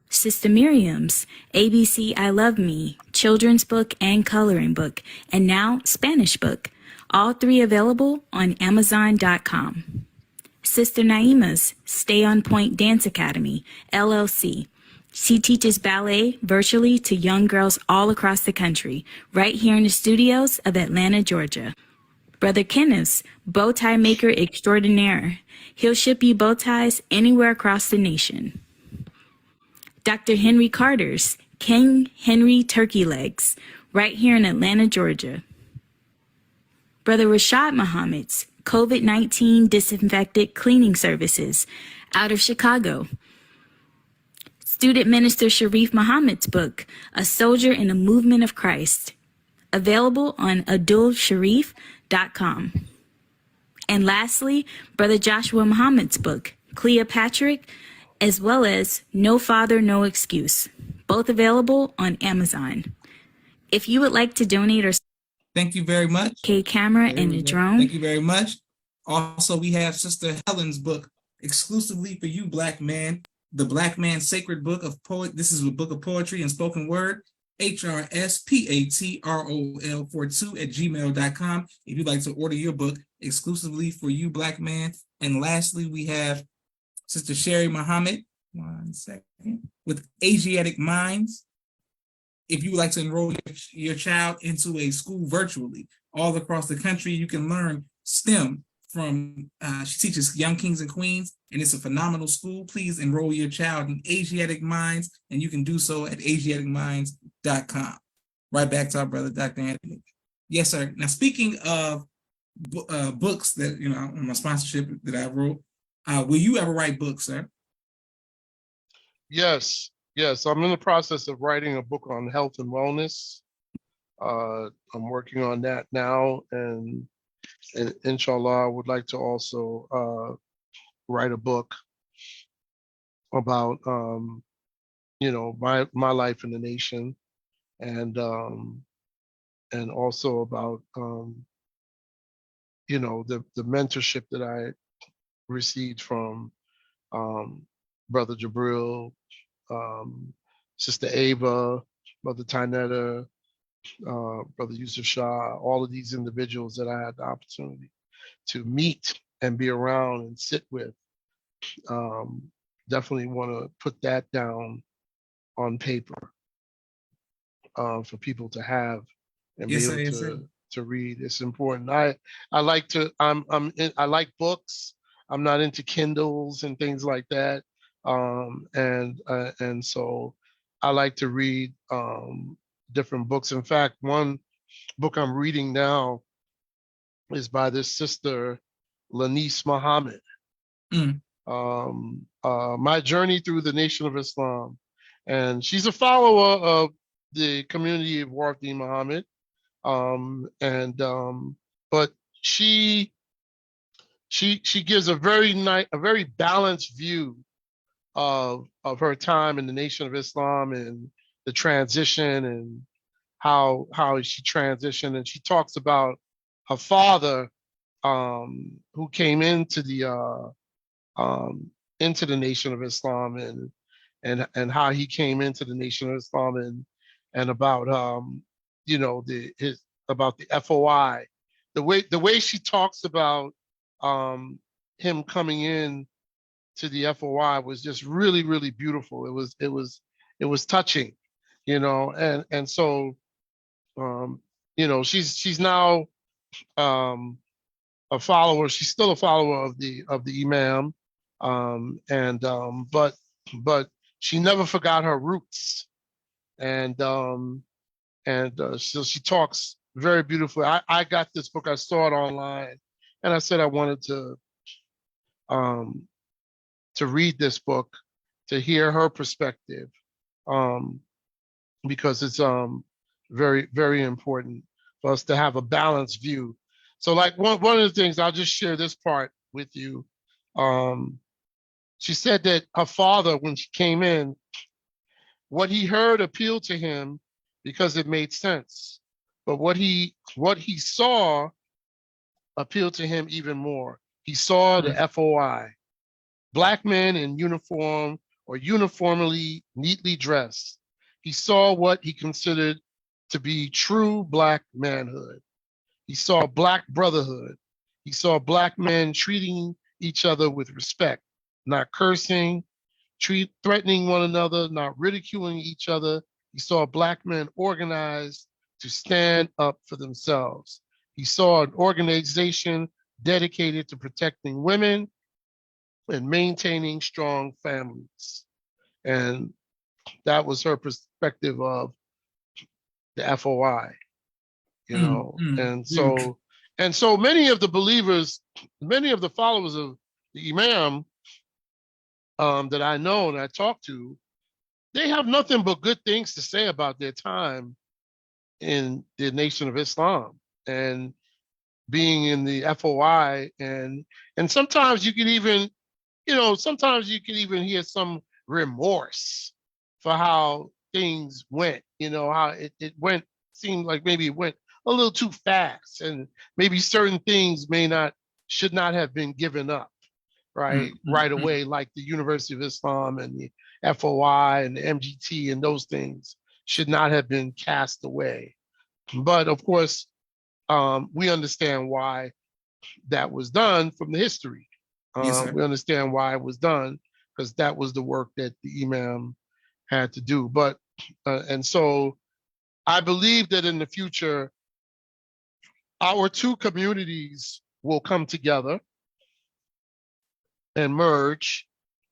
Sister Miriam's ABC I Love Me, children's book and coloring book, and now Spanish book. All 3 available on Amazon.com. Sister Naima's Stay on Point Dance Academy, LLC. She teaches ballet virtually to young girls all across the country, right here in the studios of Atlanta, Georgia. Brother Kenneth's Bow Tie Maker Extraordinaire. He'll ship you bow ties anywhere across the nation. Dr. Henry Carter's King Henry Turkey Legs, right here in Atlanta, Georgia. Brother Rashad Muhammad's COVID-19 Disinfected Cleaning Services out of Chicago. Student Minister Sharif Muhammad's book, A Soldier in the Movement of Christ, available on adulsharif.com. And lastly, Brother Joshua Muhammad's book, Cleopatra, as well as No Father, No Excuse, both available on Amazon. If you would like to donate or Thank you very much. camera and a drone. Thank you very much. Also, we have Sister Helen's book exclusively for you, Black man, the Black Man's Sacred Book of Poet. This is a book of poetry and spoken word. HRSPATROL42@gmail.com if you'd like to order your book exclusively for you, Black man. And lastly, we have Sister Sherry Muhammad, one second, with Asiatic Minds. If you would like to enroll your child into a school virtually all across the country, you can learn STEM from, she teaches young kings and queens, and it's a phenomenal school. Please enroll your child in Asiatic Minds, and you can do so at asiaticminds.com. Right back to our brother, Dr. Anthony. Yes, sir. Now, speaking of books that, on my sponsorship that I wrote, will you ever write books, sir? Yes, I'm in the process of writing a book on health and wellness. I'm working on that now, and inshallah, I would like to also write a book about my life in the nation, and also about the mentorship that I received from Brother Jabril, Sister Ava, Mother Tynetta, Brother Yusuf Shah, all of these individuals that I had the opportunity to meet and be around and sit with. Definitely want to put that down on paper for people to have and be able to read. It's important. I like books. I'm not into Kindles and things like that. And so I like to read different books. In fact, one book I'm reading now is by this sister, Lanice Muhammad. My Journey Through the Nation of Islam. And she's a follower of the community of Warrith Muhammad. But she gives a very balanced view of her time in the Nation of Islam and the transition and how she transitioned. And she talks about her father, who came into the Nation of Islam, and how he came into the Nation of Islam, and about about the FOI, the way she talks about him coming in to the FOI was just really, really beautiful. It was touching, and so she's now a follower. She's still a follower of the Imam, but she never forgot her roots, and so she talks very beautifully. I got this book. I saw it online, and I said I wanted to read this book, to hear her perspective, because it's very, very important for us to have a balanced view. So, like one of the things, I'll just share this part with you. She said that her father, when she came in, what he heard appealed to him because it made sense, but what he saw appealed to him even more. He saw the FOI, Black men in uniform or uniformly neatly dressed. He saw what he considered to be true Black manhood. He saw Black brotherhood. He saw Black men treating each other with respect, not cursing, threatening one another, not ridiculing each other. He saw Black men organized to stand up for themselves. He saw an organization dedicated to protecting women and maintaining strong families. And that was her perspective of the FOI, you know. Beautiful. And so many of the believers, many of the followers of the Imam that I know and I talk to, they have nothing but good things to say about their time in the Nation of Islam and being in the FOI. And sometimes you can even, you know, sometimes you can even hear some remorse for how things went, you know, how it went, seemed like maybe it went a little too fast and maybe certain things should not have been given up, right away, like the University of Islam and the FOI and the MGT and those things should not have been cast away. But of course, we understand why that was done from the history. Yes, sir. We understand why it was done because that was the work that the Imam had to do. But and so I believe that in the future, our two communities will come together and merge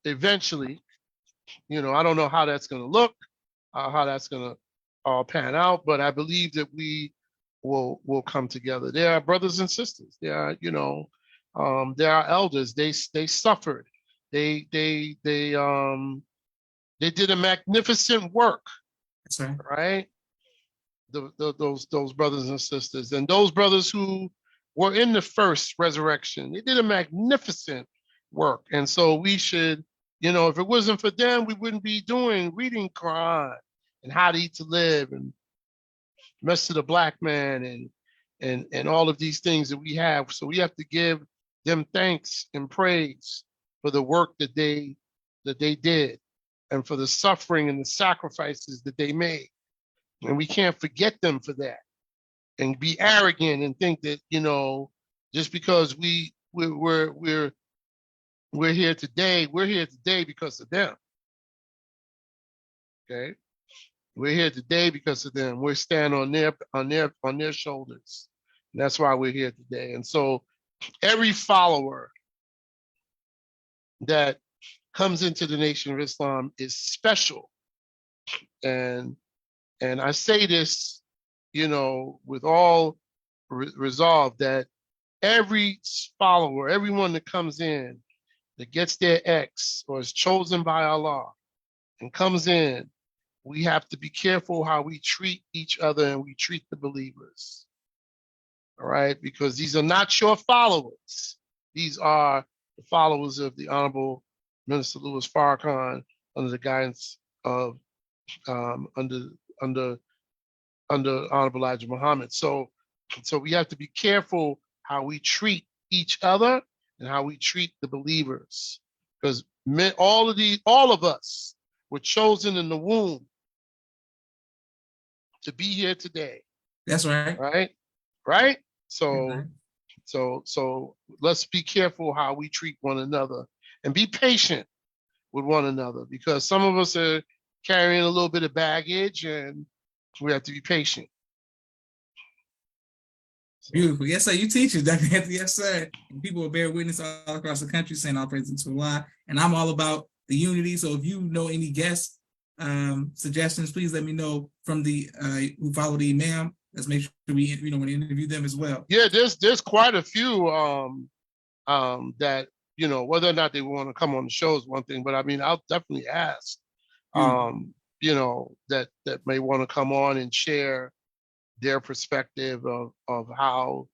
eventually. You know, I don't know how that's going to look, how that's going to all pan out, but I believe that we will come together. They are brothers and sisters. They are, you know, they are elders. They suffered. They did a magnificent work. That's right. Right? Those brothers and sisters, and those brothers who were in the first resurrection, they did a magnificent work. And so we should, you know, if it wasn't for them, we wouldn't be reading Quran and How to Eat to Live and Mess to the Black Man and all of these things that we have. So we have to give them thanks and praise for the work that they did and for the suffering and the sacrifices that they made. And we can't forget them for that and be arrogant and think that, you know, just because we're here today, we're here today because of them. Okay? We're here today because of them. We're standing on their shoulders. And that's why we're here today. And so every follower that comes into the Nation of Islam is special. And I say this, you know, with all resolve, that every follower, everyone that comes in, that gets their X or is chosen by Allah and comes in, we have to be careful how we treat each other and we treat the believers. All right? Because these are not your followers. These are the followers of the Honorable Minister Louis Farrakhan under the guidance of under Honorable Elijah Muhammad. So we have to be careful how we treat each other and how we treat the believers, because all of us were chosen in the womb to be here today. That's right. Right. So let's be careful how we treat one another and be patient with one another, because some of us are carrying a little bit of baggage and we have to be patient. Beautiful. Yes, sir. You teach it, Dr. Anthony. Yes, sir. And people will bear witness all across the country saying all praises to Allah. And I'm all about the unity. So if you know any guest suggestions, please let me know from the who follow the Imam. Let's make sure we want to interview them as well. Yeah, there's quite a few that, you know, whether or not they want to come on the show is one thing, but I mean, I'll definitely ask you know, that may want to come on and share their perspective of how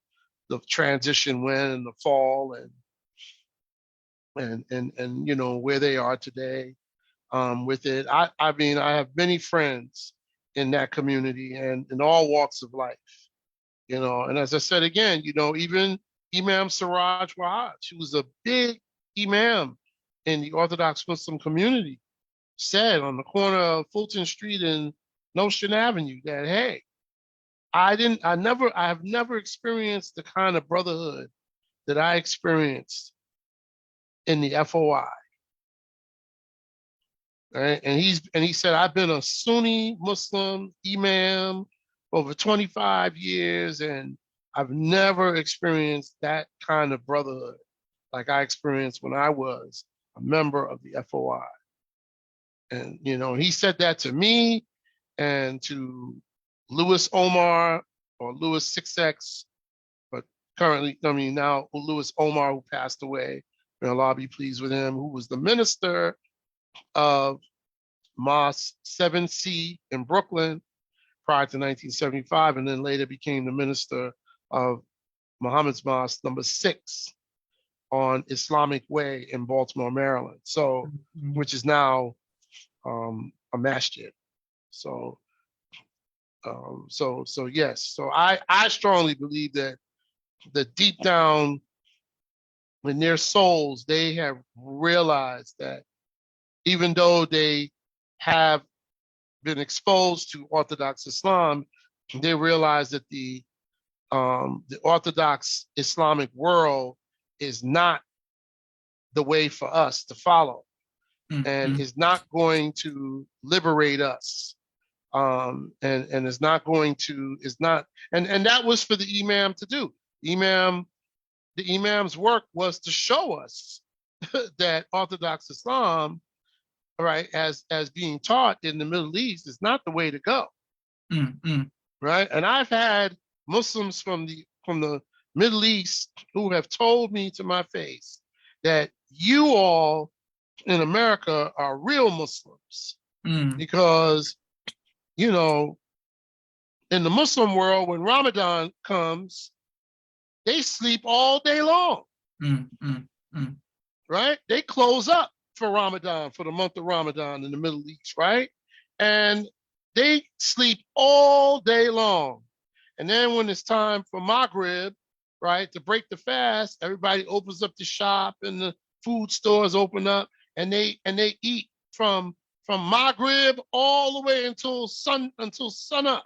the transition went and the fall and you know where they are today with it. I mean, I have many friends in that community and in all walks of life, you know. And as I said again, you know, even Imam Siraj Wahaj, who was a big Imam in the Orthodox Muslim community, said on the corner of Fulton Street and Nostrand Avenue that, hey, I have never experienced the kind of brotherhood that I experienced in the FOI. Right? And he said, I've been a Sunni Muslim Imam for over 25 years, and I've never experienced that kind of brotherhood like I experienced when I was a member of the FOI. And, he said that to me and to Louis Omar or Louis 6X, but currently, now Louis Omar, who passed away, may Allah be pleased with him, who was the minister of Mosque 7C in Brooklyn prior to 1975, and then later became the minister of Muhammad's Mosque number 6 on Islamic Way in Baltimore, Maryland. So, which is now a masjid. So, yes. So I strongly believe that deep down in their souls, they have realized that even though they have been exposed to Orthodox Islam, they realize that the Orthodox Islamic world is not the way for us to follow, and is not going to liberate us, and is not going to, and that was for the Imam to do. The Imam's work was to show us that Orthodox Islam, right, as being taught in the Middle East, is not the way to go. Right? And I've had Muslims from the Middle East who have told me to my face that you all in America are real Muslims, because, in the Muslim world, when Ramadan comes, they sleep all day long. Right? They close up for Ramadan, for the month of Ramadan in the Middle East, right? And they sleep all day long. And then when it's time for Maghrib, right, to break the fast, everybody opens up the shop and the food stores open up, and they eat from Maghrib all the way until sun up,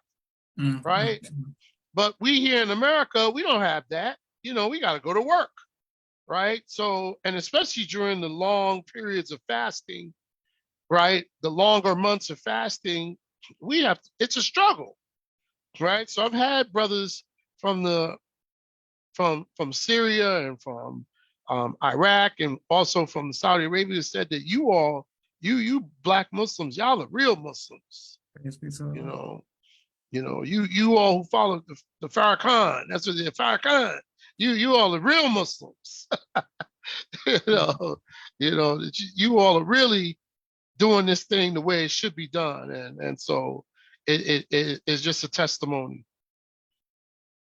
right? But we here in America, we don't have that. We got to go to work, right? So, and especially during the long periods of fasting, right? The longer months of fasting, it's a struggle, right? So I've had brothers from Syria and from Iraq, and also from Saudi Arabia, said that you Black Muslims, y'all are real Muslims. You all who follow the Farrakhan, that's what they're, Farrakhan. You all are real Muslims. You all are really doing this thing the way it should be done, and so it's just a testimony.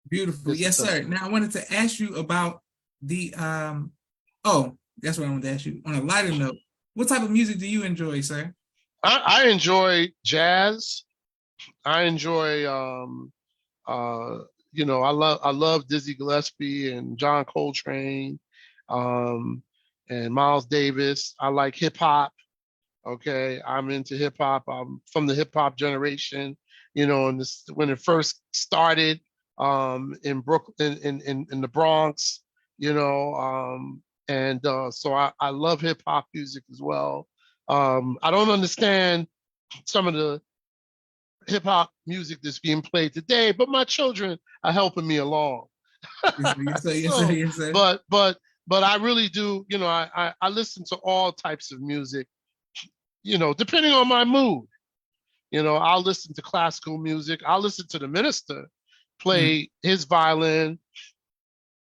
Beautiful. Yes, sir. Now I wanted to ask you about the that's what I wanted to ask you. On a lighter note, what type of music do you enjoy, sir? I enjoy jazz. I enjoy I love Dizzy Gillespie and John Coltrane, and Miles Davis. I like hip hop. Okay, I'm into hip hop. I'm from the hip hop generation. And when it first started in Brooklyn, in the Bronx. So I love hip hop music as well. I don't understand some of the hip hop music that's being played today, but my children are helping me along. Yes, sir. But I really do, I listen to all types of music, depending on my mood. I'll listen to classical music. I'll listen to the minister play his violin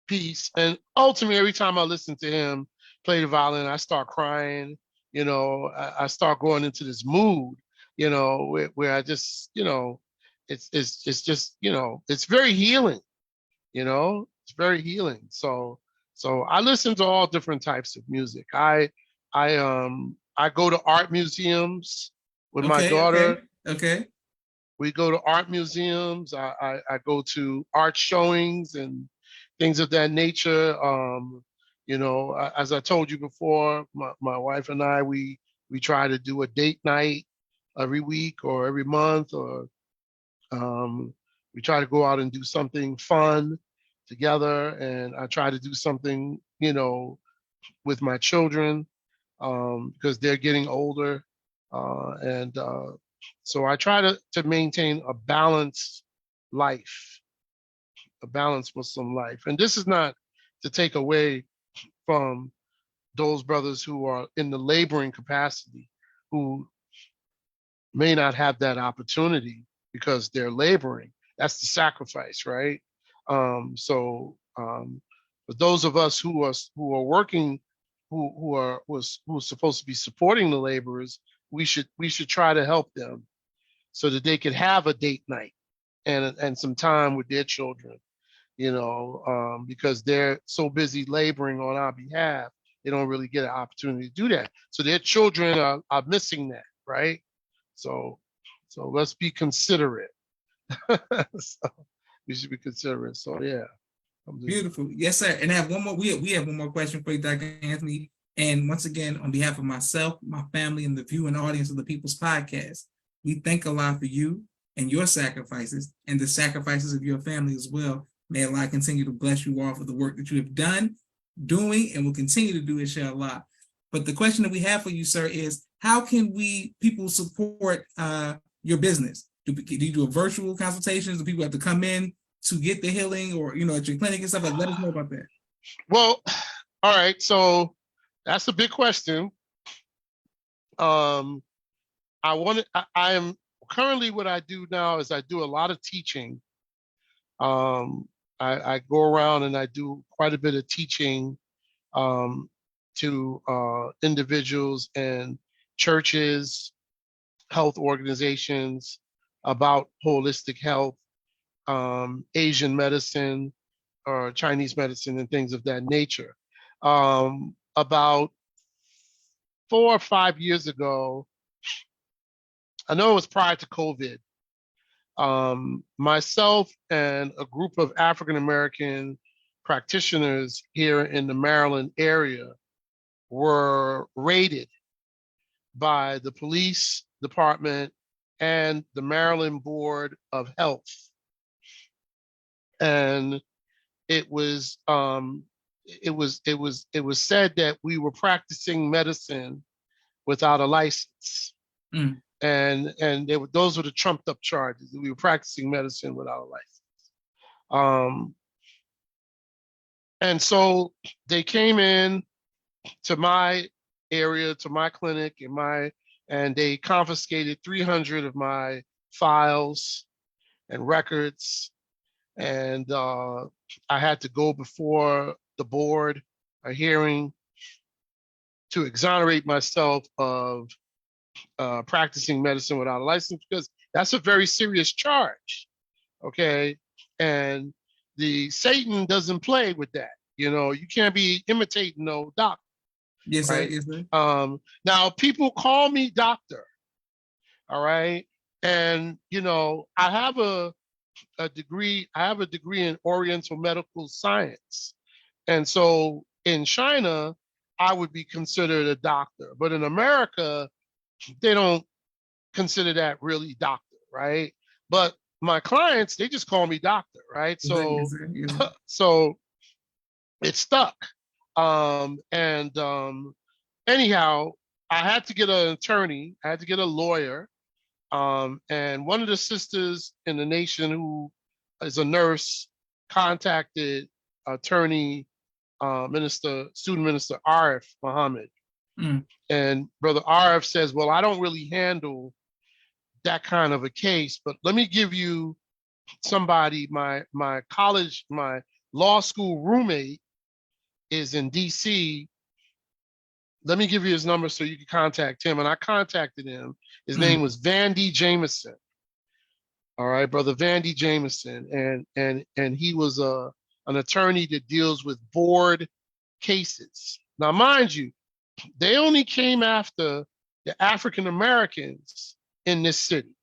piece. And ultimately, every time I listen to him play the violin, I start crying. I start going into this mood, where I just, it's just, it's very healing, it's very healing. So I listen to all different types of music. I go to art museums with my daughter. Okay. We go to art museums. I go to art showings and things of that nature. As I told you before, my wife and I, we try to do a date night every week or every month, or we try to go out and do something fun together. And I try to do something, with my children, because they're getting older. So I try to maintain a balanced life, a balanced Muslim life. And this is not to take away from those brothers who are in the laboring capacity, who may not have that opportunity because they're laboring. That's the sacrifice, right? For those of us who are working, who's supposed to be supporting the laborers, we should try to help them so that they could have a date night and some time with their children, because they're so busy laboring on our behalf, they don't really get an opportunity to do that. So their children are missing that, right? So let's be considerate. So we should be considerate. So yeah. Beautiful. Yes, sir. And I have one more. We have one more question for you, Dr. Anthony. And once again, on behalf of myself, my family, and the viewing audience of the People's Podcast, we thank Allah for you and your sacrifices and the sacrifices of your family as well. May Allah continue to bless you all for the work that you have done, doing, and will continue to do, inshallah. But the question that we have for you, sir, is how can people support your business? Do you do a virtual consultations? Do people have to come in to get the healing, or at your clinic and stuff? Let us know about that. Well, all right. So that's a big question. I am currently, what I do now is I do a lot of teaching. I go around and I do quite a bit of teaching to individuals and churches, health organizations about holistic health, Asian medicine or Chinese medicine and things of that nature. About 4 or 5 years ago, I know it was prior to COVID, myself and a group of African-American practitioners here in the Maryland area were raided by the police department and the Maryland Board of Health. And it was said that we were practicing medicine without a license. Mm. And those were the trumped up charges. We were practicing medicine without a license. And so they came in to my area, to my clinic, and they confiscated 300 of my files and records. And I had to go before the board, a hearing, to exonerate myself of practicing medicine without a license, because that's a very serious charge, okay? And the Satan doesn't play with that. You can't be imitating no doctor. Yes, right? sir. Yes, sir. Now people call me doctor, all right? And I have a degree. I have a degree in Oriental medical science, and so in China, I would be considered a doctor, but in America, they don't consider that really doctor, right? But my clients, they just call me doctor, right? So, Yes, sir. Yes, sir. so it stuck. Anyhow, I had to get an attorney. I had to get a lawyer. And one of the sisters in the nation who is a nurse contacted attorney, student minister Arif Muhammad. Mm. And Brother Arif says, well, I don't really handle that kind of a case, but let me give you somebody, my law school roommate is in DC. Let me give you his number so you can contact him. And I contacted him. His name was Vandy Jameson. All right, Brother Vandy Jameson. And he was an attorney that deals with board cases. Now, mind you, they only came after the African Americans in this city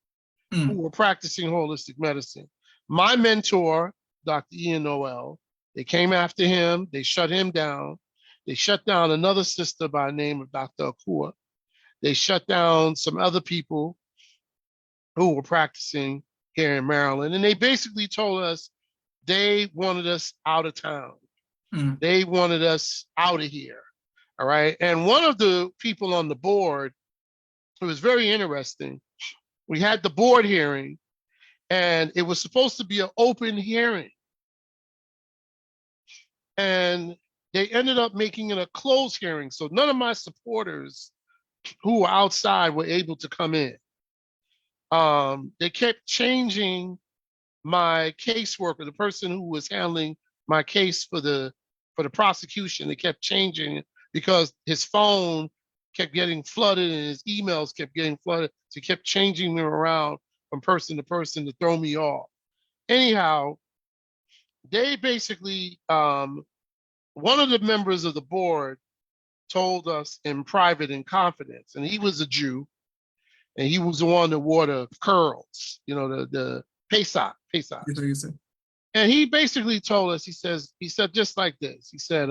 who were practicing holistic medicine. My mentor, Dr. Ian Noel, they came after him. They shut him down. They shut down another sister by the name of Dr. Akua. They shut down some other people who were practicing here in Maryland. And they basically told us they wanted us out of town. They wanted us out of here. All right. And one of the people on the board, it was very interesting. We had the board hearing, and it was supposed to be an open hearing. And they ended up making it a closed hearing. So none of my supporters who were outside were able to come in. They kept changing my caseworker, the person who was handling my case for the prosecution. They kept changing it because his phone kept getting flooded and his emails kept getting flooded. So he kept changing them around from person to person to throw me off. Anyhow, they basically, one of the members of the board told us in private and confidence, and he was a Jew, and he was the one that wore the curls, the Pesach. That's what you said. And he basically told us, he said just like this. He said,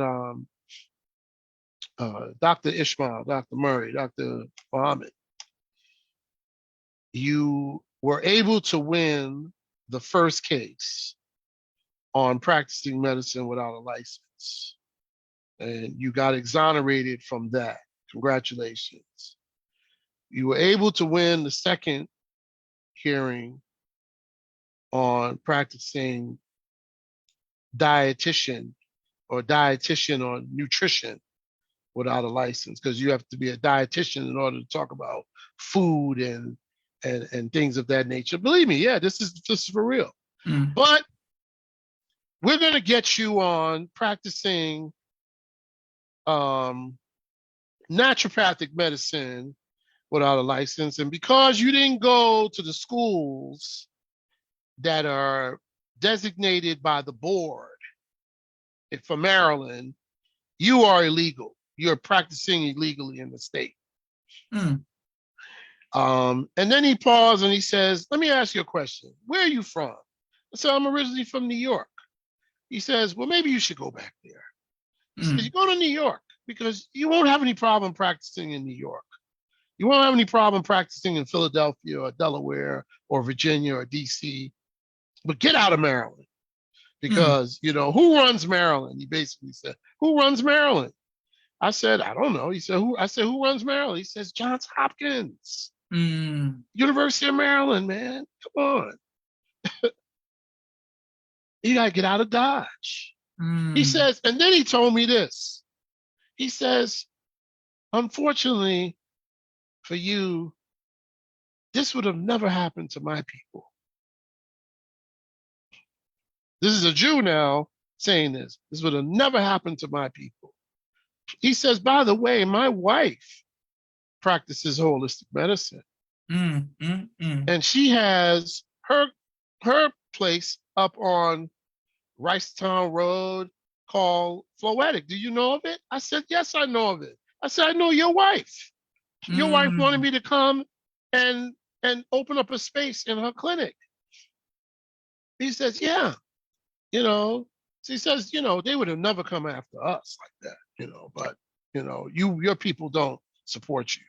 Dr. Ishmael, Dr. Murray, Dr. Muhammad, you were able to win the first case on practicing medicine without a license. And you got exonerated from that. Congratulations. You were able to win the second hearing on practicing dietitian or nutrition without a license, because you have to be a dietitian in order to talk about food and things of that nature. Believe me, yeah, this is for real. Mm. But we're going to get you on practicing naturopathic medicine without a license. And because you didn't go to the schools that are designated by the board for Maryland, you are illegal. You're practicing illegally in the state. Mm. And then he paused and he says, let me ask you a question. Where are you from? I said, I'm originally from New York. He says, well, maybe you should go back there. He says, you go to New York because you won't have any problem practicing in New York. You won't have any problem practicing in Philadelphia or Delaware or Virginia or DC, but get out of Maryland because, who runs Maryland? He basically said, who runs Maryland? I said, I don't know. He said, who? I said, who runs Maryland? He says, Johns Hopkins, University of Maryland, man. Come on. You got to get out of Dodge. He says, and then he told me this. He says, unfortunately for you, this would have never happened to my people. This is a Jew now saying this. This would have never happened to my people. He says, by the way, my wife practices holistic medicine. And she has her place up on Ricetown Road called Floetic. Do you know of it? I said, yes, I know of it. I said, I know your wife. Your wife wanted me to come and open up a space in her clinic. He says, yeah, so he says, they would have never come after us like that, but, your people don't support you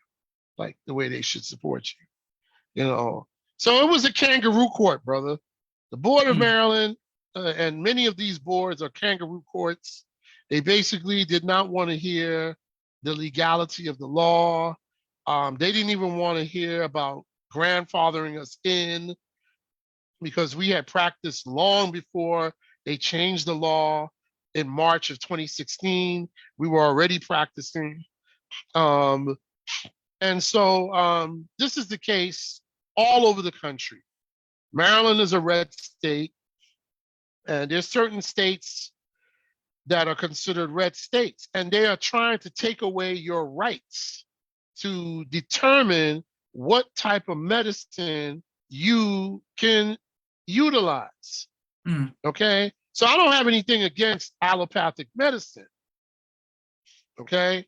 like the way they should support you, So it was a kangaroo court, brother. The Board of Maryland and many of these boards are kangaroo courts. They basically did not want to hear the legality of the law. They didn't even want to hear about grandfathering us in because we had practiced long before they changed the law in March of 2016. We were already practicing. And so this is the case all over the country. Maryland is a red state, and there's certain states that are considered red states, and they are trying to take away your rights to determine what type of medicine you can utilize. Okay? So I don't have anything against allopathic medicine. Okay?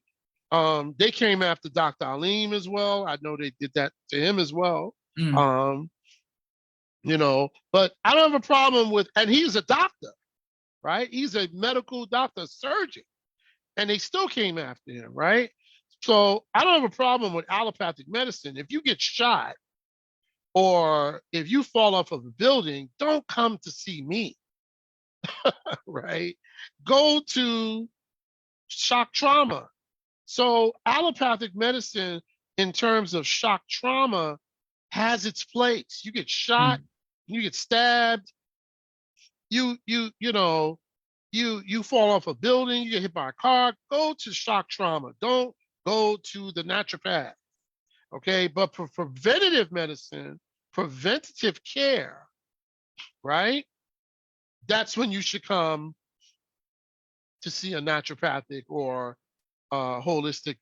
They came after Dr. Aleem as well. I know they did that to him as well. But I don't have a problem with, and he's a doctor, right? He's a medical doctor, surgeon, and they still came after him, right? So I don't have a problem with allopathic medicine. If you get shot or if you fall off of a building, don't come to see me, right? Go to shock trauma. So allopathic medicine in terms of shock trauma has its place. You get shot, you get stabbed, you fall off a building, you get hit by a car, go to shock trauma. Don't go to the naturopath. Okay, but for preventative medicine, preventative care, right? That's when you should come to see a naturopathic or holistic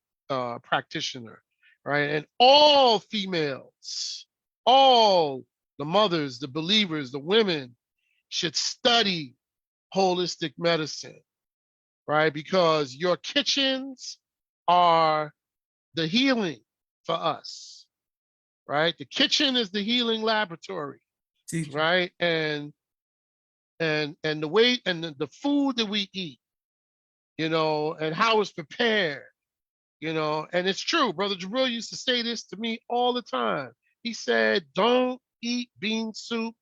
practitioner, right? And all females, all the mothers, the believers, the women should study holistic medicine, right? Because your kitchens are the healing for us, right? The kitchen is the healing laboratory, Teacher. right? And the way and the food that we eat, you know, and how it's prepared, you know, and it's true. Brother Jabril used to say this to me all the time. He said, don't eat bean soup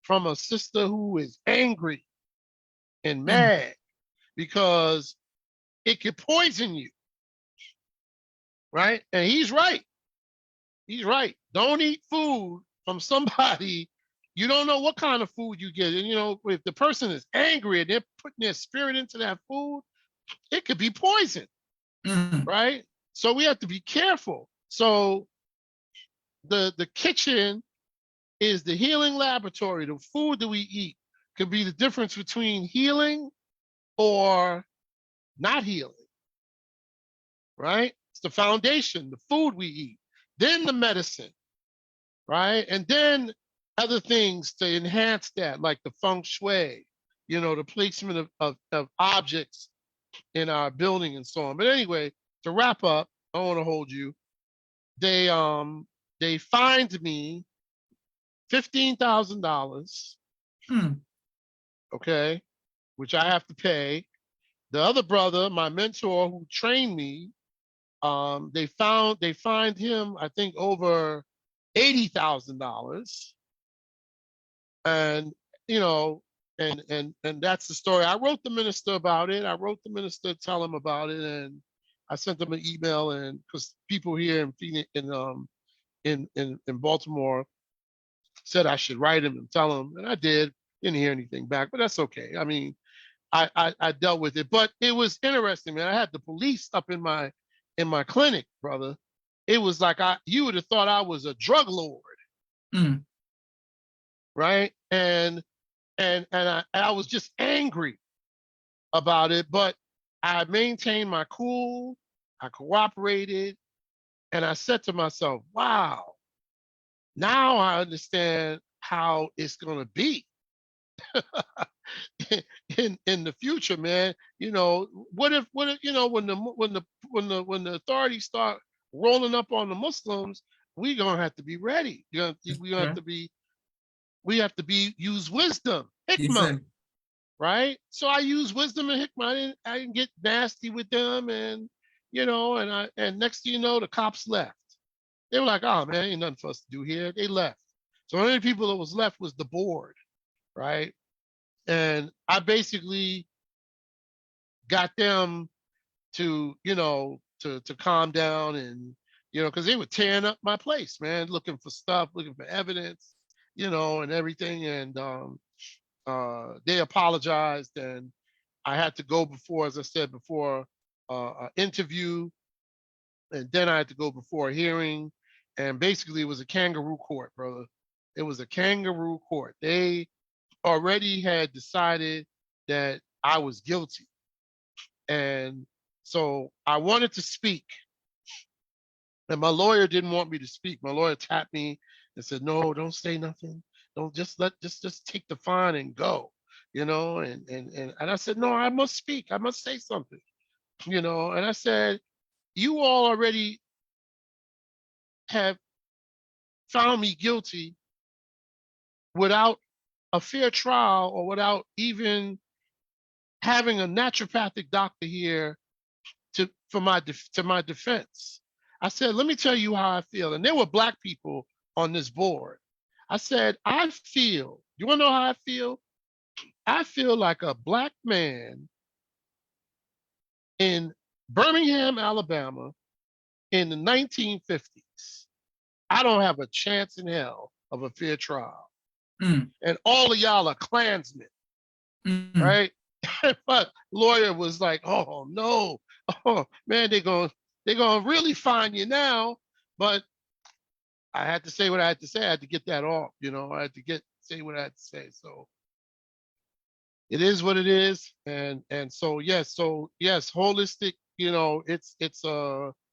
from a sister who is angry and mad because it could poison you, right? And he's right. He's right. Don't eat food from somebody. You don't know what kind of food you get. And, you know, if the person is angry and they're putting their spirit into that food, it could be poison, right? So we have to be careful. So the kitchen is the healing laboratory. The food that we eat could be the difference between healing or not healing, right? It's the foundation, the food we eat, then the medicine, right? And then other things to enhance that, like the feng shui, you know, the placement of objects in our building and so on. But anyway, to wrap up, I don't want to hold you. They fined me $15,000, okay, which I have to pay. The other brother, my mentor who trained me, they fined him, I think, over $80,000. And, you know, and that's the story. I wrote the minister about it. I wrote the minister to tell him about it, and I sent them an email, and because people here in Phoenix, in Baltimore said I should write him and tell him, and I did. Didn't hear anything back, but that's okay. I mean, I dealt with it, but it was interesting, man. I had the police up in my clinic, brother. It was like you would have thought I was a drug lord, right? And I was just angry about it, but I maintained my cool. I cooperated, and I said to myself, "Wow, now I understand how it's gonna be." in the future, man. You know, what if you know when the authorities start rolling up on the Muslims, we gonna have to be ready. We have to be use wisdom, hikmah, right? So I use wisdom and hikmah. I didn't get nasty with them, and you know, and next thing you know, the cops left. They were like, "Oh man, ain't nothing for us to do here." They left. So the only people that was left was the board, right? And I basically got them to, you know, to calm down, and, you know, because they were tearing up my place, man, looking for stuff, looking for evidence, you know, and everything. And they apologized, and I had to go before, as I said before, an interview, and then I had to go before a hearing. And basically, it was a kangaroo court, brother. It was a kangaroo court. They already had decided that I was guilty. And so I wanted to speak, and my lawyer didn't want me to speak. My lawyer tapped me and said, "No, don't say nothing. Don't just take the fine and go." You know, and I said, "No, I must speak. I must say something." You know, and I said, "You all already have found me guilty without a fair trial, or without even having a naturopathic doctor here to my defense." I said, "Let me tell you how I feel." And there were Black people on this board. I said, "I feel, you want to know how I feel? I feel like a Black man in Birmingham, Alabama in the 1950s. I don't have a chance in hell of a fair trial. And all of y'all are Klansmen, right?" But lawyer was like, "Oh no, oh man, they're gonna really find you now." But I had to say what I had to say. I had to get that off, I had to say what I had to say. So it is what it is. And so yes, holistic, it's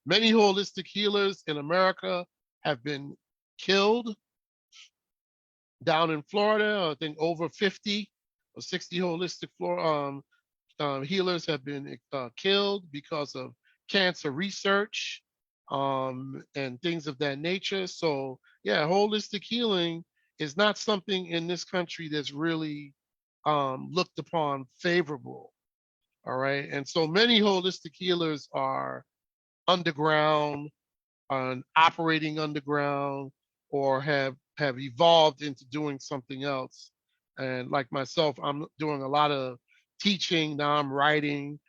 many holistic healers in America have been killed down in Florida. I think over 50 or 60 holistic healers have been killed because of cancer research and things of that nature. So yeah, holistic healing is not something in this country that's really looked upon favorable. All right. And so many holistic healers are underground and operating underground, or have evolved into doing something else. And like myself, I'm doing a lot of teaching. Now I'm writing,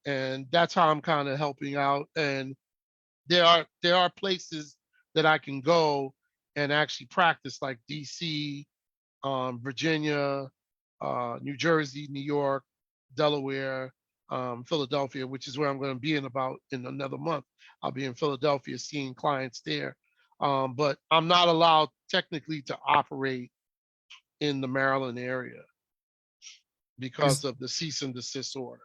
and that's how I'm kind of helping out. And there are places that I can go and actually practice, like DC, Virginia, New Jersey, New York, Delaware, Philadelphia, which is where I'm going to be in another month. I'll be in Philadelphia seeing clients there. But I'm not allowed technically to operate in the Maryland area because of the cease and desist order.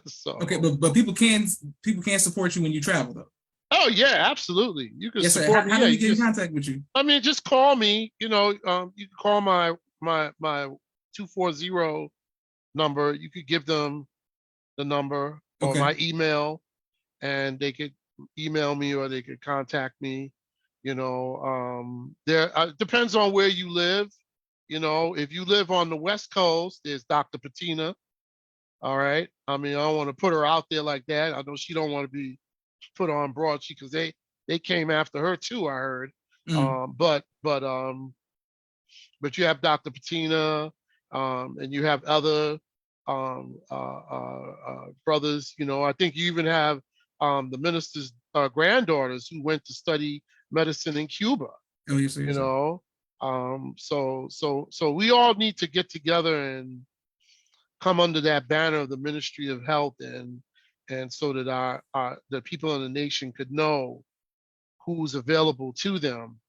So okay, but people can support you when you travel though. Oh yeah, absolutely. You can Yes, sir. support me. How Yeah, do we you get in just, contact with you? I mean, just call me. You can call my 240 number. You could give them the number or Okay. my email, and they could email me or they could contact me. There depends on where you live. If you live on the West Coast, there's Dr. Patina. All right. I mean, I don't want to put her out there like that. I know she don't want to be put on broadsheet because they came after her too, I heard. Mm. But you have Dr. Patina, and you have other brothers. I think you even have the minister's granddaughters who went to study medicine in Cuba. Oh, yes, sir. You Yes, sir. know, so we all need to get together and come under that banner of the Ministry of Health, and so that the people in the nation could know who's available to them.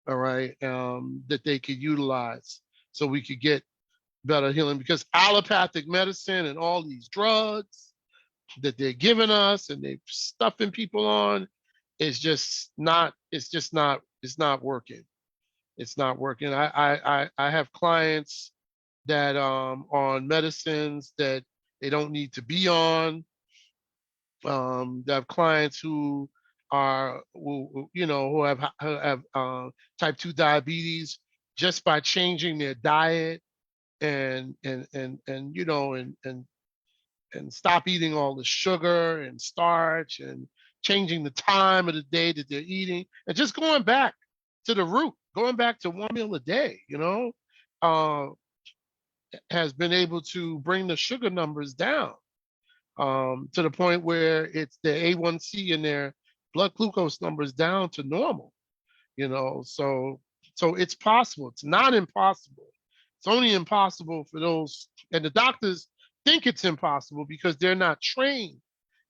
All right, that they could utilize, so we could get better healing, because allopathic medicine and all these drugs that they're giving us and they're stuffing people on is just not, it's not working. It's not working. I have clients that on medicines that they don't need to be on. They have clients who have type 2 diabetes just by changing their diet and stop eating all the sugar and starch, and changing the time of the day that they're eating, and just going back to the root, going back to one meal a day, uh, has been able to bring the sugar numbers down, to the point where it's the A1C and their blood glucose numbers down to normal. So it's possible. It's not impossible. It's only impossible for those, and the doctors think it's impossible because they're not trained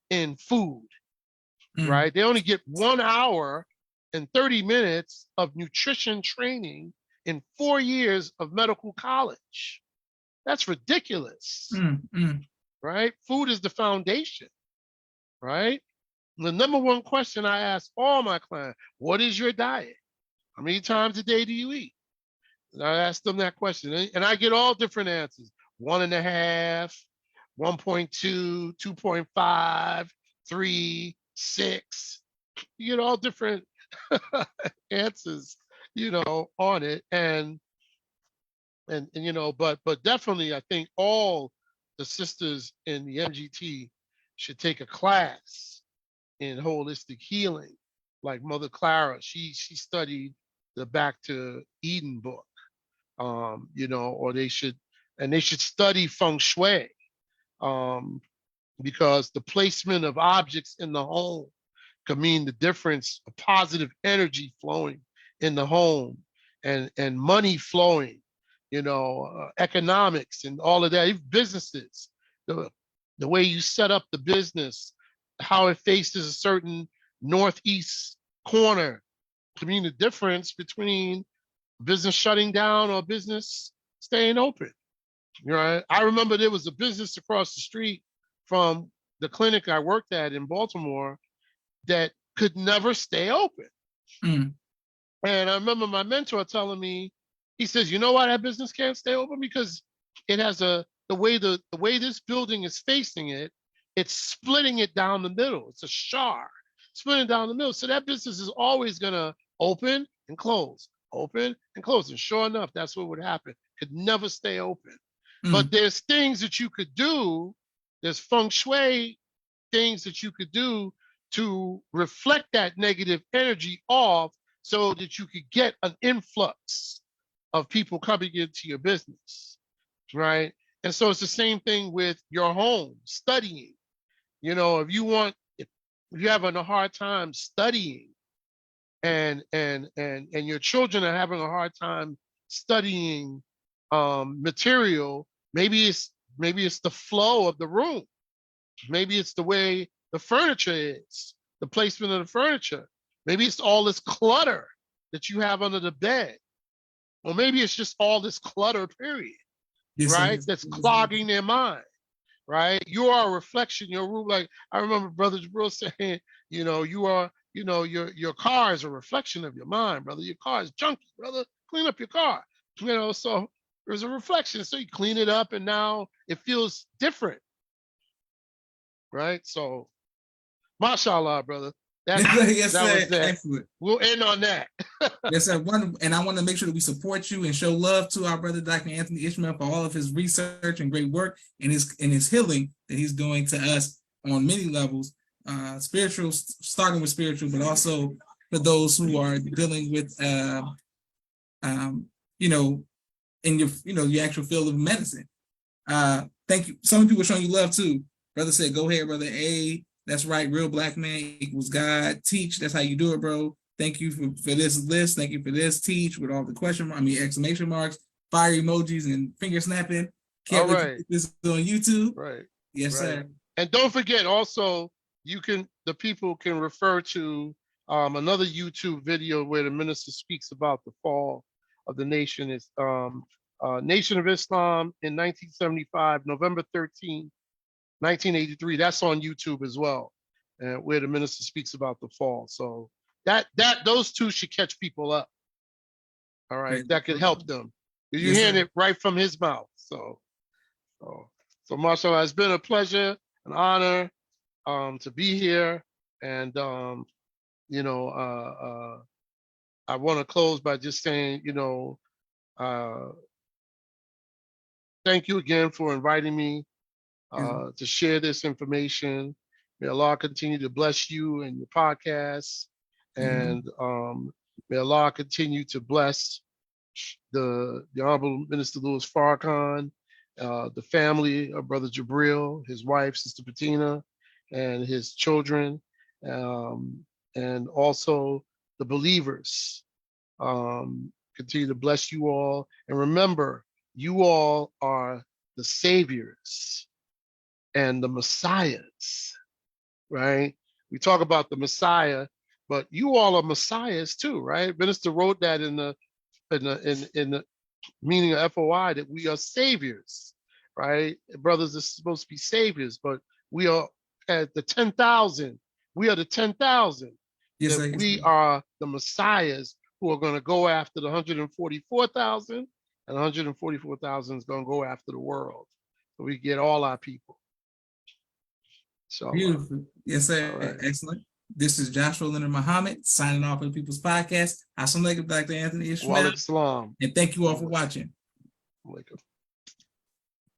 in food, right? They only get 1 hour and 30 minutes of nutrition training in 4 years of medical college. That's ridiculous, right? Food is the foundation, right? The number one question I ask all my clients: what is your diet? How many times a day do you eat? And I ask them that question, and I get all different answers: 1.5, 1.2, 2.5, 3, 6. You get all different answers, on it. And but definitely, I think all the sisters in the MGT should take a class in holistic healing, like Mother Clara. She studied the Back to Eden book, or they should study feng shui, because the placement of objects in the home could mean the difference of positive energy flowing in the home, and money flowing, economics and all of that, even businesses, the way you set up the business, how it faces a certain northeast corner, the difference between business shutting down or business staying open. Right? I remember there was a business across the street from the clinic I worked at in Baltimore that could never stay open. Mm. And I remember my mentor telling me, he says, you know why that business can't stay open? Because it has the way this building is facing it, it's splitting it down the middle. It's a shard, splitting down the middle. So that business is always gonna open and close, open and close. And sure enough, that's what would happen. Could never stay open. But there's things that you could do, there's feng shui things that you could do to reflect that negative energy off so that you could get an influx of people coming into your business, right? And so it's the same thing with your home, studying. You know, if you're having a hard time studying and your children are having a hard time studying material, maybe it's the flow of the room. Maybe it's the way the furniture is, the placement of the furniture. Maybe it's all this clutter that you have under the bed. Or maybe it's just all this clutter, period, Yes, right? sir. That's clogging their mind, right? You are a reflection, your room. Like I remember Brother Jabril saying, you know, your car is a reflection of your mind, brother. Your car is junky, brother. Clean up your car. You know, so there's a reflection. So you clean it up and now it feels different. Right? So mashallah, brother. Yes, That was sir. that. Excellent. We'll end on that. Yes, sir. And I want to make sure that we support you and show love to our brother, Dr. Anthony Ishmael, for all of his research and great work and his healing that he's doing to us on many levels, spiritual, starting with spiritual, but also for those who are dealing with, you know, in your actual field of medicine. Thank you. Some people are showing you love too. Brother said, "Go ahead, brother A. That's right. Real black man equals God. Teach. That's how you do it, bro. Thank you for this list. Thank you for this. Teach with all the exclamation marks, fire emojis, and finger snapping. Can't wait to put this on YouTube. Right. Yes, sir. And don't forget, also, the people can refer to another YouTube video where the minister speaks about the fall of the nation. It's Nation of Islam in 1975, November 13th. 1983, that's on YouTube as well, where the minister speaks about the fall. So those two should catch people up. All right, that could help them. You're hearing it right from his mouth. So mashallah, it's been a pleasure, an honor to be here. And you know, I want to close by just saying, you know, thank you again for inviting me to share this information. May Allah continue to bless you and your podcast. And may Allah continue to bless the Honorable Minister Louis Farrakhan, the family of Brother Jabril, his wife, Sister Bettina, and his children, and also the believers. Continue to bless you all. And remember, you all are the saviors and the messiahs, right? We talk about the Messiah, but you all are messiahs too, right? Minister wrote that in the meaning of FOI, that we are saviors, right? Brothers are supposed to be saviors, but we are at the 10,000. We are the 10,000. Yes, that we are the messiahs who are going to go after the 144,000, and 144,000 is going to go after the world. So we get all our people. So beautiful. Yes, sir. Right. Excellent. This is Joshua Leonard Muhammad signing off of the People's Podcast. Assalamu alaikum, Dr. Anthony Ishmael. Wa alaikum salam. And thank you all for watching. Alaikum.